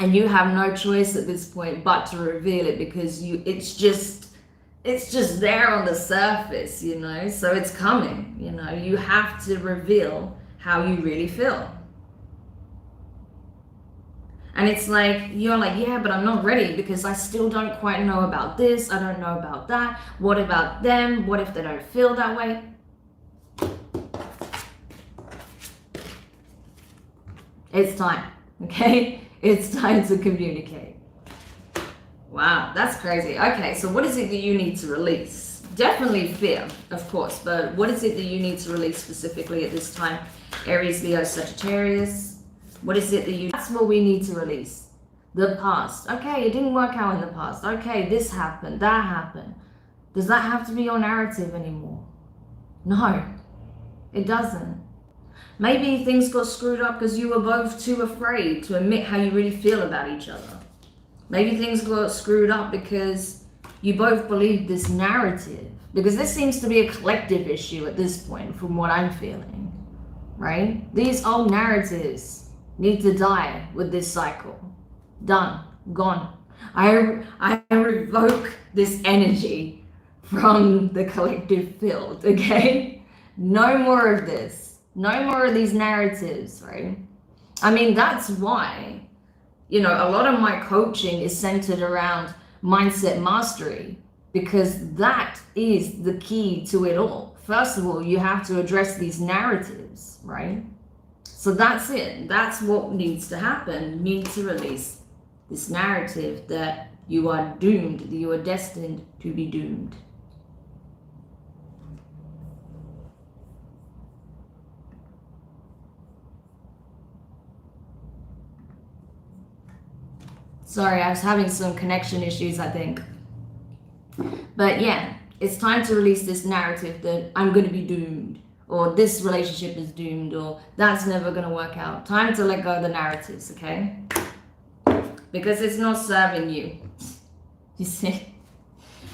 And you have no choice at this point but to reveal it, because it's just there on the surface, you know? So it's coming, you know? You have to reveal how you really feel. And it's like, you're like, yeah, but I'm not ready, because I still don't quite know about this. I don't know about that. What about them? What if they don't feel that way? It's time, okay? It's time to communicate. Wow, that's crazy. Okay, so what is it that you need to release? Definitely fear, of course, but what is it that you need to release specifically at this time? Aries, Leo, Sagittarius. What is it that you... That's what we need to release. The past. Okay, it didn't work out in the past. Okay, this happened, that happened. Does that have to be your narrative anymore? No, it doesn't. Maybe things got screwed up because you were both too afraid to admit how you really feel about each other. Maybe things got screwed up because you both believed this narrative. Because this seems to be a collective issue at this point, from what I'm feeling, right? These old narratives need to die with this cycle. Done, gone. I revoke this energy from the collective field, okay? No more of this. No more of these narratives, right? I mean, that's why, you know, a lot of my coaching is centered around mindset mastery, because that is the key to it all. First of all, you have to address these narratives, right? So that's it. That's what needs to happen. You need to release this narrative that you are doomed, that you are destined to be doomed. Sorry, I was having some connection issues, I think. But yeah, it's time to release this narrative that I'm going to be doomed, or this relationship is doomed, or that's never going to work out. Time to let go of the narratives, okay? Because it's not serving you. You see?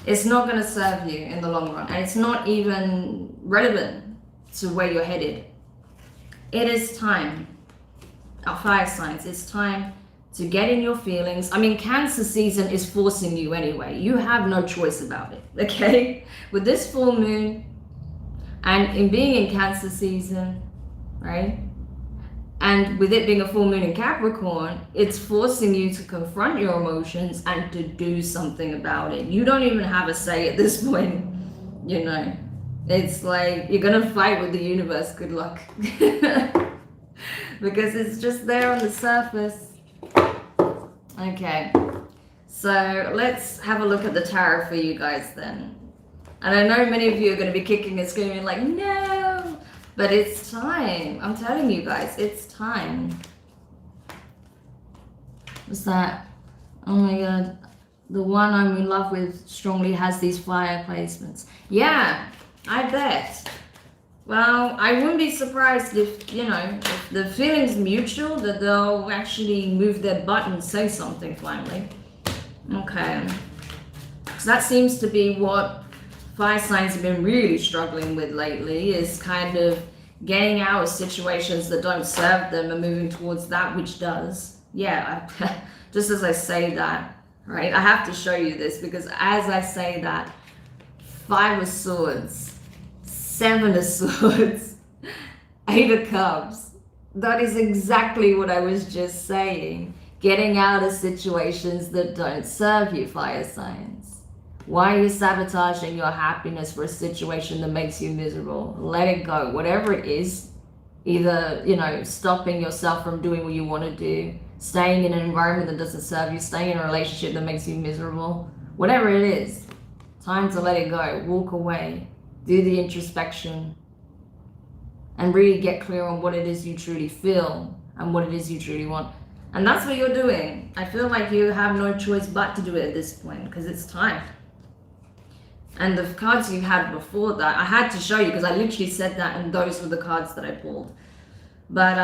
It's not going to serve you in the long run, and it's not even relevant to where you're headed. It is time fire signs, it's time to get in your feelings. I mean, Cancer season is forcing you anyway. You have no choice about it, okay? With this full moon and in being in Cancer season, right? And with it being a full moon in Capricorn, it's forcing you to confront your emotions and to do something about it. You don't even have a say at this point, you know. It's like you're gonna fight with the universe. Good luck. Because it's just there on the surface. Okay, so let's have a look at the tarot for you guys then. And I know many of you are going to be kicking and screaming like, no, but it's time. I'm telling you guys, it's time. What's that? Oh my God. The one I'm in love with strongly has these fire placements. Yeah, I bet. Well, I wouldn't be surprised if, you know, if the feeling's mutual, that they'll actually move their butt and say something finally. Okay. So that seems to be what fire signs have been really struggling with lately, is kind of getting out of situations that don't serve them and moving towards that which does. Yeah, just as I say that, right? I have to show you this because as I say that, 5 of Swords, 7 of Swords, 8 of Cups. That is exactly what I was just saying. Getting out of situations that don't serve you, fire signs. Why are you sabotaging your happiness for a situation that makes you miserable? Let it go. Whatever it is, either, you know, stopping yourself from doing what you want to do, staying in an environment that doesn't serve you, staying in a relationship that makes you miserable, whatever it is, time to let it go. Walk away. Do the introspection and really get clear on what it is you truly feel and what it is you truly want. And that's what you're doing. I feel like you have no choice but to do it at this point because it's time. And the cards you had before that, I had to show you because I literally said that and those were the cards that I pulled. But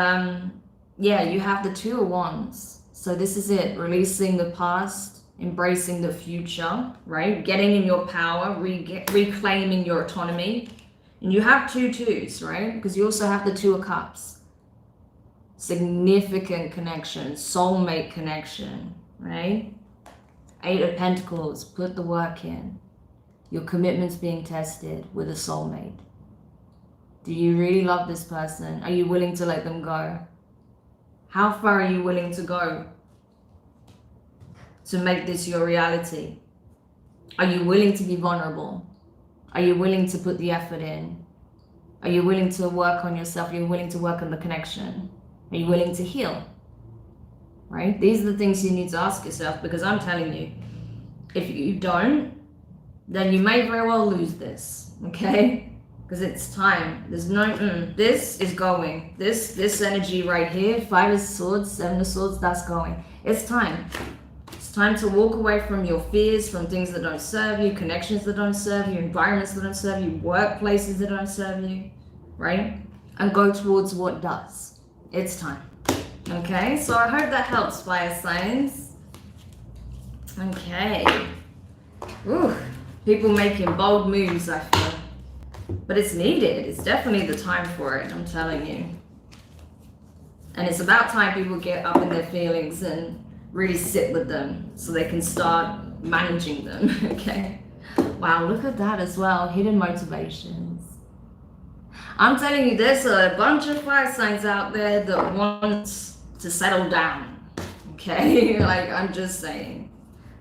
yeah, you have the 2 of Wands. So this is it, releasing the past, embracing the future, right? Getting in your power, reclaiming your autonomy. And you have 2 twos, right? Because you also have the 2 of Cups. Significant connection, soulmate connection, right? 8 of Pentacles, put the work in. Your commitment's being tested with a soulmate. Do you really love this person? Are you willing to let them go? How far are you willing to go to make this your reality? Are you willing to be vulnerable? Are you willing to put the effort in? Are you willing to work on yourself? Are you willing to work on the connection? Are you willing to heal? Right? These are the things you need to ask yourself, because I'm telling you, if you don't, then you may very well lose this, okay? Because it's time. There's no, this is going. This energy right here, 5 of Swords, 7 of Swords, that's going. It's time. It's time to walk away from your fears, from things that don't serve you, connections that don't serve you, environments that don't serve you, workplaces that don't serve you, right? And go towards what does. It's time. Okay, so I hope that helps, fire signs. Okay. Ooh, people making bold moves, I feel. But it's needed. It's definitely the time for it, I'm telling you. And it's about time people get up in their feelings and really sit with them so they can start managing them, okay? Wow, look at that as well. Hidden motivations. I'm telling you, there's a bunch of fire signs out there that want to settle down, okay? Like, I'm just saying.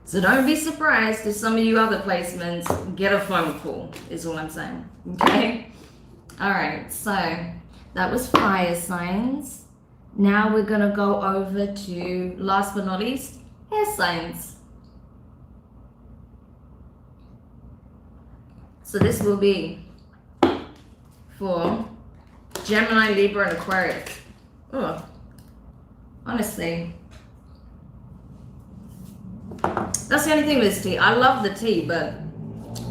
So don't be surprised if some of you other placements get a phone call, is all I'm saying, okay? All right, so that was fire signs. Now we're gonna go over to, last but not least, air signs. So this will be for Gemini, Libra, and Aquarius. Oh, honestly, that's the only thing with this tea. I love the tea, but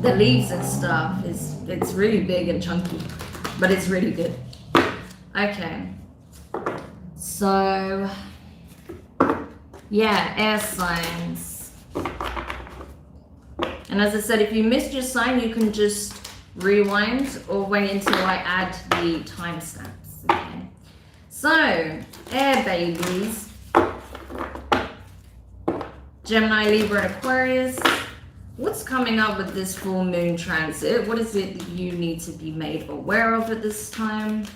the leaves and stuff it's really big and chunky, but it's really good. Okay, so yeah, air signs. And as I said, if you missed your sign, you can just rewind or wait until I add the timestamps. Okay, So, air babies, Gemini, Libra, and Aquarius. What's coming up with this full moon transit? What is it that you need to be made aware of at this time?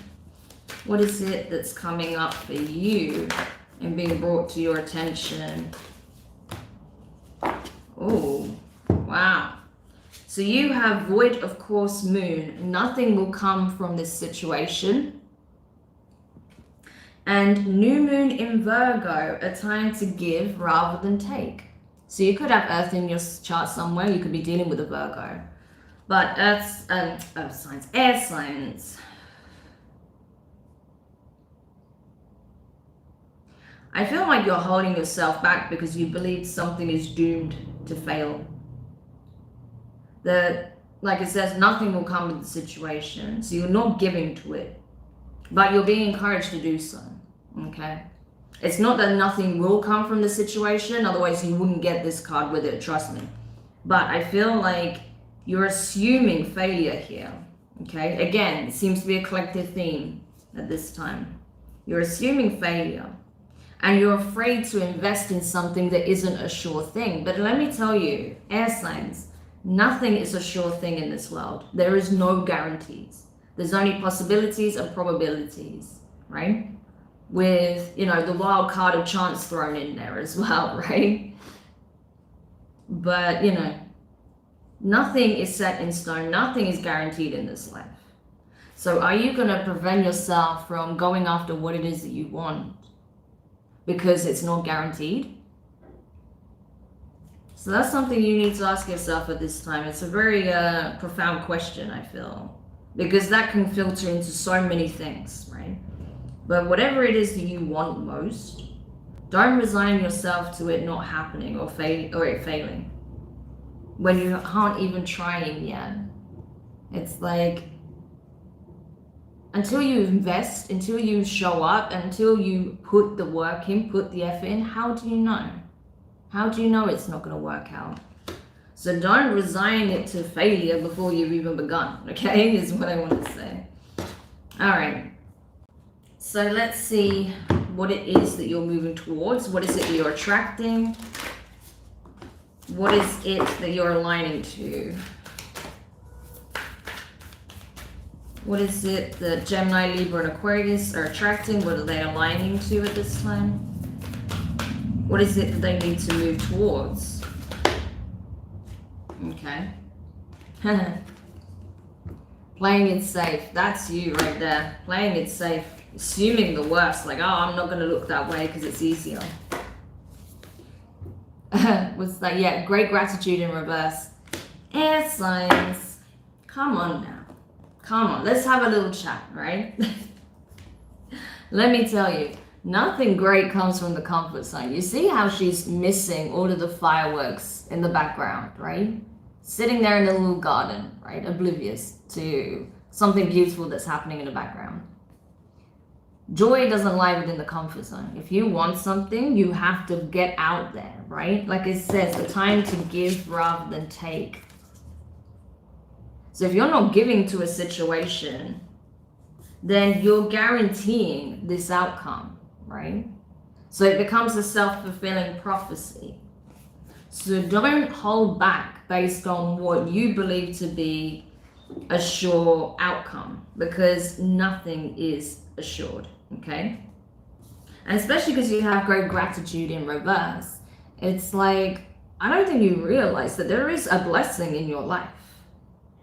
What is it that's coming up for you and being brought to your attention? Oh, wow. So you have void of course moon. Nothing will come from this situation. And new moon in Virgo, a time to give rather than take. So you could have Earth in your chart somewhere. You could be dealing with a Virgo. But Earth signs, air signs. I feel like you're holding yourself back because you believe something is doomed to fail. That, like it says, nothing will come with the situation. So you're not giving to it. But you're being encouraged to do so. Okay? It's not that nothing will come from the situation, otherwise you wouldn't get this card with it, trust me. But I feel like you're assuming failure here, okay? Again, it seems to be a collective theme at this time. You're assuming failure, and you're afraid to invest in something that isn't a sure thing. But let me tell you, air signs, nothing is a sure thing in this world. There is no guarantees. There's only possibilities and probabilities, right? With, you know, the wild card of chance thrown in there as well, right? But, you know, nothing is set in stone. Nothing is guaranteed in this life. So are you going to prevent yourself from going after what it is that you want because it's not guaranteed? So that's something you need to ask yourself at this time. It's a very profound question, I feel, because that can filter into so many things, right? But whatever it is that you want most, don't resign yourself to it not happening or it failing when you aren't even trying yet. It's like, until you invest, until you show up, until you put the work in, put the effort in, how do you know? How do you know it's not going to work out? So don't resign it to failure before you've even begun, okay? Is what I want to say. All right. So let's see what it is that you're moving towards. What is it that you're attracting? What is it that you're aligning to? What is it that Gemini, Libra, and Aquarius are attracting? What are they aligning to at this time? What is it that they need to move towards? Okay. Playing it safe. That's you right there. Playing it safe. Assuming the worst. Like, oh, I'm not going to look that way because it's easier. What's that? Yeah, great gratitude in reverse. Air signs. Come on now. Come on. Let's have a little chat, right? Let me tell you. Nothing great comes from the comfort zone. You see how she's missing all of the fireworks in the background, right? Sitting there in a little garden, right? Oblivious to something beautiful that's happening in the background. Joy doesn't lie within the comfort zone. If you want something, you have to get out there, right? Like it says, the time to give rather than take. So if you're not giving to a situation, then you're guaranteeing this outcome, right? So it becomes a self-fulfilling prophecy. So don't hold back based on what you believe to be a sure outcome, because nothing is assured, okay? And especially because you have great gratitude in reverse, it's like, I don't think you realize that there is a blessing in your life,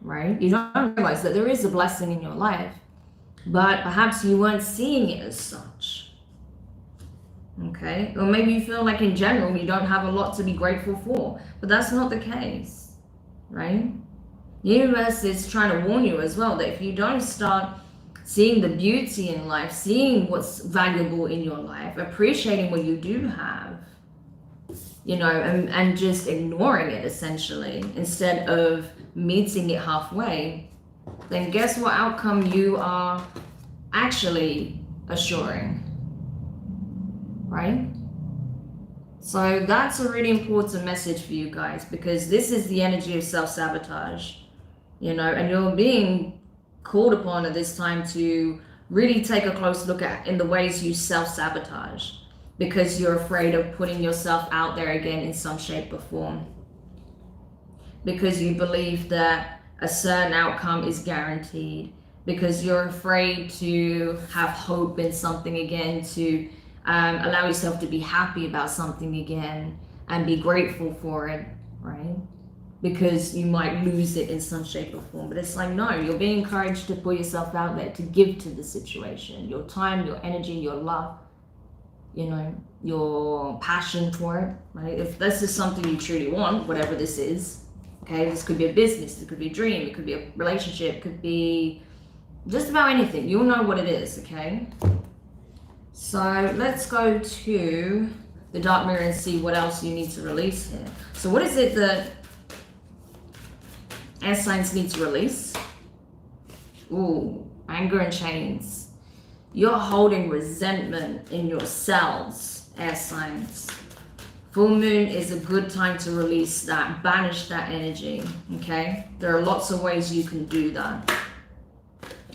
right? You don't realize that there is a blessing in your life, but perhaps you weren't seeing it as such, okay? Or maybe you feel like in general you don't have a lot to be grateful for, but that's not the case, right? The universe is trying to warn you as well that if you don't start seeing the beauty in life, seeing what's valuable in your life, appreciating what you do have, you know, and just ignoring it essentially, instead of meeting it halfway, then guess what outcome you are actually assuring, right? So that's a really important message for you guys, because this is the energy of self-sabotage, you know, and you're being called upon at this time to really take a close look at in the ways you self-sabotage because you're afraid of putting yourself out there again in some shape or form. Because you believe that a certain outcome is guaranteed. Because you're afraid to have hope in something again, to allow yourself to be happy about something again and be grateful for it, right? Because you might lose it in some shape or form. But it's like, no, you're being encouraged to put yourself out there, to give to the situation, your time, your energy, your love, you know, your passion for it, right? If this is something you truly want, whatever this is, okay, this could be a business, it could be a dream, it could be a relationship, it could be just about anything. You'll know what it is, okay? So let's go to the dark mirror and see what else you need to release here. So what is it that air signs need to release? Ooh, anger and chains. You're holding resentment in your cells, air signs. Full moon is a good time to release that, banish that energy, okay? There are lots of ways you can do that.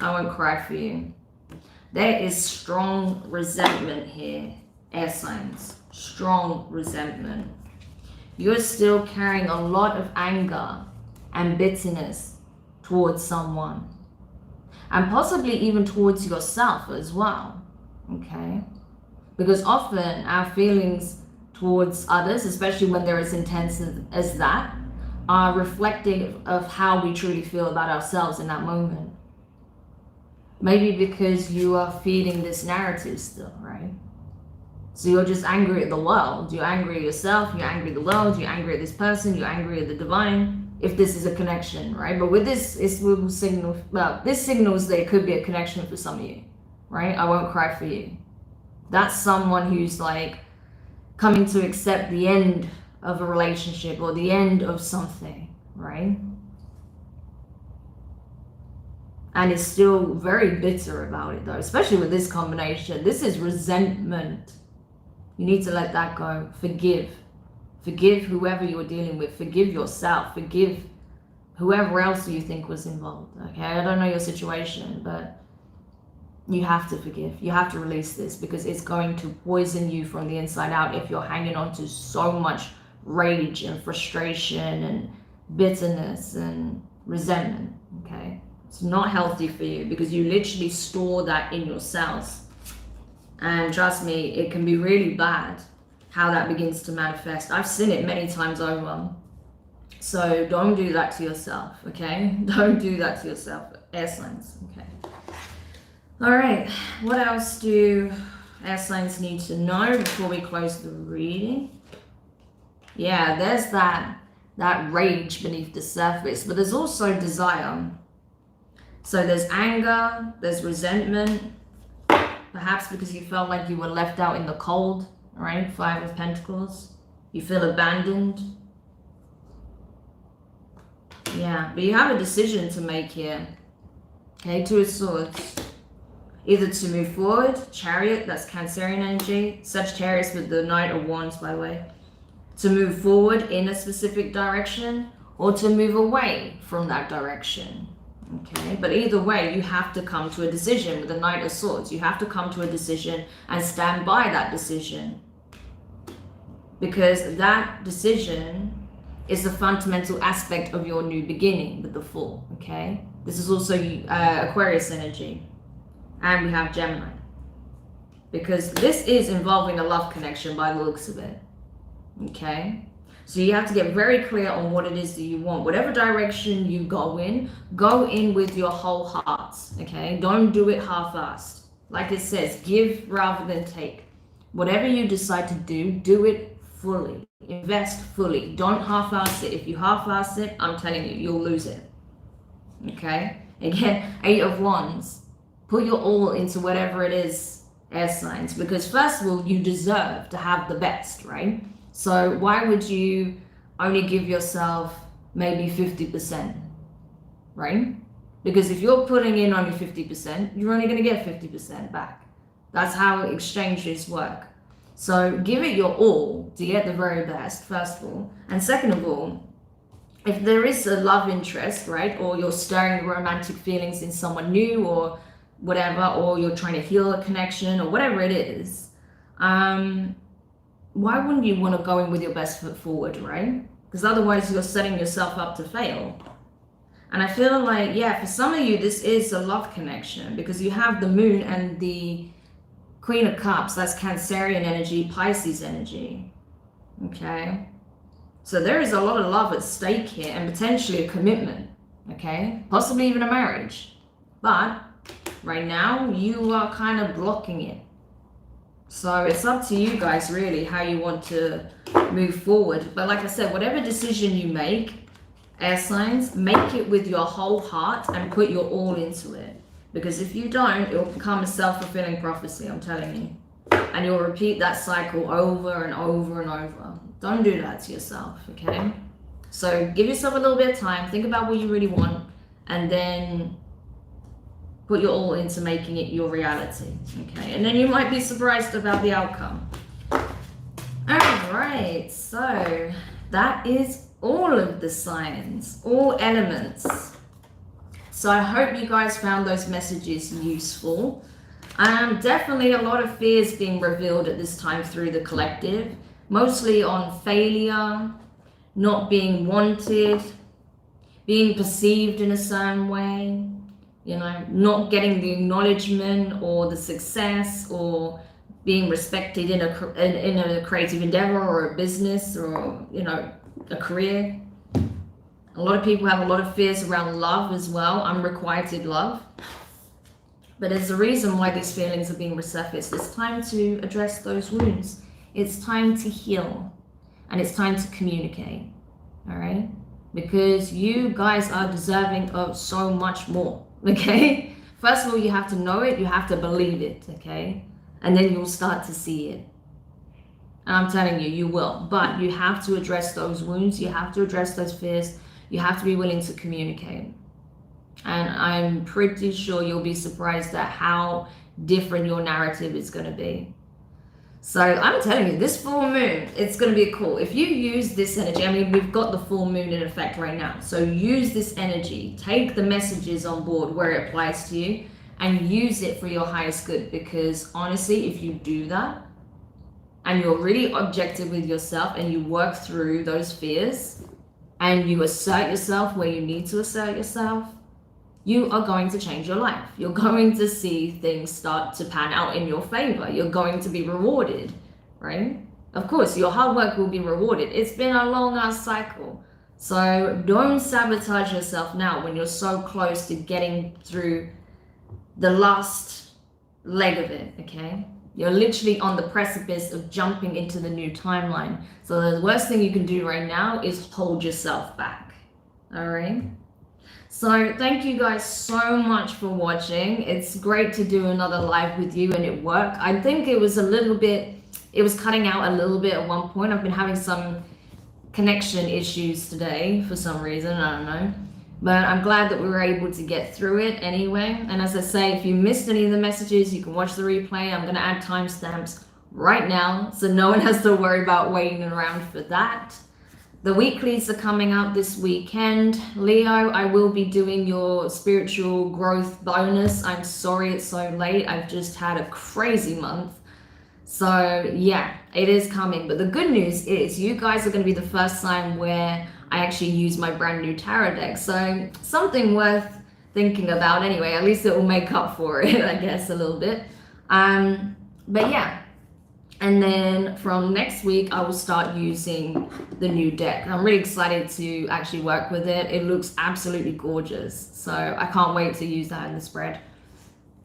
I won't cry for you. There is strong resentment here, air signs. Strong resentment. You're still carrying a lot of anger and bitterness towards someone. And possibly even towards yourself as well, okay? Because often our feelings towards others, especially when they're as intense as that, are reflective of how we truly feel about ourselves in that moment. Maybe because you are feeding this narrative still, right? So you're just angry at the world. You're angry at yourself, you're angry at the world, you're angry at this person, you're angry at the divine, if this is a connection, right? But with this, this will signal, well, this signals that it could be a connection for some of you, right? I won't cry for you. That's someone who's like coming to accept the end of a relationship or the end of something, right? And is still very bitter about it though, especially with this combination. This is resentment. You need to let that go. Forgive. Forgive whoever you were dealing with. Forgive yourself. Forgive whoever else you think was involved. Okay, I don't know your situation, but you have to forgive. You have to release this because it's going to poison you from the inside out if you're hanging on to so much rage and frustration and bitterness and resentment. Okay, it's not healthy for you because you literally store that in your cells. And trust me, it can be really bad how that begins to manifest. I've seen it many times over. So don't do that to yourself, okay? Don't do that to yourself. Air signs, okay? All right, what else do air signs need to know before we close the reading? Yeah, there's that rage beneath the surface, but there's also desire. So there's anger, there's resentment, perhaps because you felt like you were left out in the cold, right? 5 of Pentacles. You feel abandoned. Yeah, but you have a decision to make here. Okay, 2 of Swords. Either to move forward, Chariot, that's Cancerian energy. Sagittarius with the Knight of Wands, by the way. To move forward in a specific direction or to move away from that direction. Okay, but either way, you have to come to a decision with the Knight of Swords. You have to come to a decision and stand by that decision. Because that decision is the fundamental aspect of your new beginning with the Fool, okay? This is also Aquarius energy. And we have Gemini. Because this is involving a love connection by the looks of it, okay? So you have to get very clear on what it is that you want. Whatever direction you go in with your whole heart, okay? Don't do it half-assed. Like it says, give rather than take. Whatever you decide to do, do it fully. Invest fully. Don't half-ass it. If you half-ass it, I'm telling you, you'll lose it, okay? Again, 8 of Wands. Put your all into whatever it is, air signs, because first of all, you deserve to have the best, right? So why would you only give yourself maybe 50%, right? Because if you're putting in only 50%, you're only going to get 50% back. That's how exchanges work. So give it your all to get the very best, first of all. And second of all, if there is a love interest, right, or you're stirring romantic feelings in someone new, or whatever, or you're trying to heal a connection or whatever it is, why wouldn't you want to go in with your best foot forward, right? Because otherwise you're setting yourself up to fail. And I feel like, yeah, for some of you, this is a love connection because you have the moon and the Queen of Cups. That's Cancerian energy, Pisces energy. Okay. So there is a lot of love at stake here and potentially a commitment. Okay. Possibly even a marriage. But right now, you are kind of blocking it. So it's up to you guys, really, how you want to move forward. But like I said, whatever decision you make, air signs, make it with your whole heart and put your all into it. Because if you don't, it will become a self-fulfilling prophecy, I'm telling you. And you'll repeat that cycle over and over and over. Don't do that to yourself, okay? So give yourself a little bit of time, think about what you really want, and then put your all into making it your reality, okay? And then you might be surprised about the outcome. All right, so that is all of the signs, all elements. So I hope you guys found those messages useful. Definitely a lot of fears being revealed at this time through the collective, mostly on failure, not being wanted, being perceived in a certain way, you know, not getting the acknowledgement or the success or being respected in a creative endeavor or a business or, you know, a career. A lot of people have a lot of fears around love as well, unrequited love. But there's a reason why these feelings are being resurfaced. It's time to address those wounds. It's time to heal. And it's time to communicate. All right? Because you guys are deserving of so much more. Okay? First of all, you have to know it. You have to believe it. Okay? And then you'll start to see it. And I'm telling you, you will. But you have to address those wounds. You have to address those fears. You have to be willing to communicate. And I'm pretty sure you'll be surprised at how different your narrative is going to be. So I'm telling you, this full moon, it's going to be cool. If you use this energy, I mean, we've got the full moon in effect right now. So use this energy, take the messages on board where it applies to you and use it for your highest good. Because honestly, if you do that and you're really objective with yourself and you work through those fears and you assert yourself where you need to assert yourself, you are going to change your life. You're going to see things start to pan out in your favor. You're going to be rewarded, right? Of course, your hard work will be rewarded. It's been a long ass cycle. So don't sabotage yourself now when you're so close to getting through the last leg of it, okay? You're literally on the precipice of jumping into the new timeline. So the worst thing you can do right now is hold yourself back, all right? So thank you guys so much for watching. It's great to do another live with you and it worked. I think it was it was cutting out a little bit at one point. I've been having some connection issues today for some reason, I don't know. But I'm glad that we were able to get through it anyway. And as I say, if you missed any of the messages, you can watch the replay. I'm going to add timestamps right now so no one has to worry about waiting around for that. The weeklies are coming up this weekend. Leo, I will be doing your spiritual growth bonus. I'm sorry it's so late. I've just had a crazy month. So yeah, it is coming. But the good news is you guys are going to be the first sign where I actually use my brand new tarot deck. So something worth thinking about anyway. At least it will make up for it, I guess, a little bit. But yeah. And then from next week, I will start using the new deck. I'm really excited to actually work with it. It looks absolutely gorgeous. So I can't wait to use that in the spread.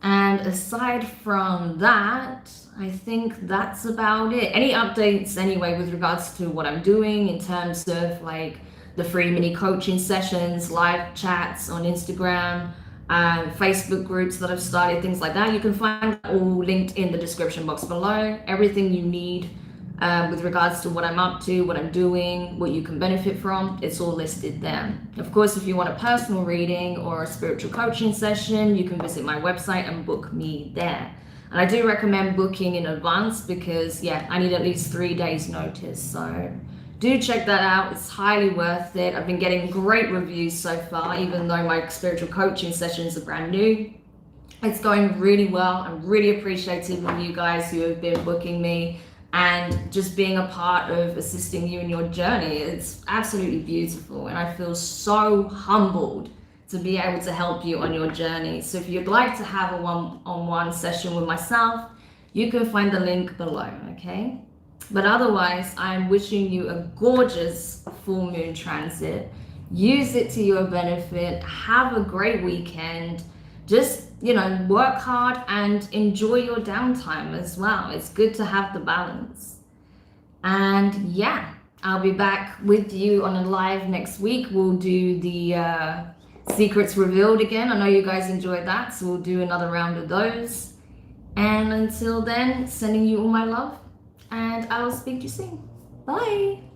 And aside from that, I think that's about it. Any updates anyway with regards to what I'm doing in terms of like the free mini coaching sessions, live chats on Instagram, Facebook groups that I've started, things like that. You can find all linked in the description box below. Everything you need with regards to what I'm up to, what I'm doing, what you can benefit from, it's all listed there. Of course, if you want a personal reading or a spiritual coaching session, you can visit my website and book me there. And I do recommend booking in advance because, yeah, I need at least 3 days notice. So do check that out. It's highly worth it. I've been getting great reviews so far, even though my spiritual coaching sessions are brand new. It's going really well. I'm really appreciative of you guys who have been booking me and just being a part of assisting you in your journey. It's absolutely beautiful, and I feel so humbled to be able to help you on your journey. So if you'd like to have a one-on-one session with myself, you can find the link below, okay? But otherwise, I'm wishing you a gorgeous full moon transit. Use it to your benefit. Have a great weekend. Just, work hard and enjoy your downtime as well. It's good to have the balance. And yeah, I'll be back with you on a live next week. We'll do the secrets revealed again. I know you guys enjoyed that, so we'll do another round of those. And until then, sending you all my love, and I will speak to you soon. Bye.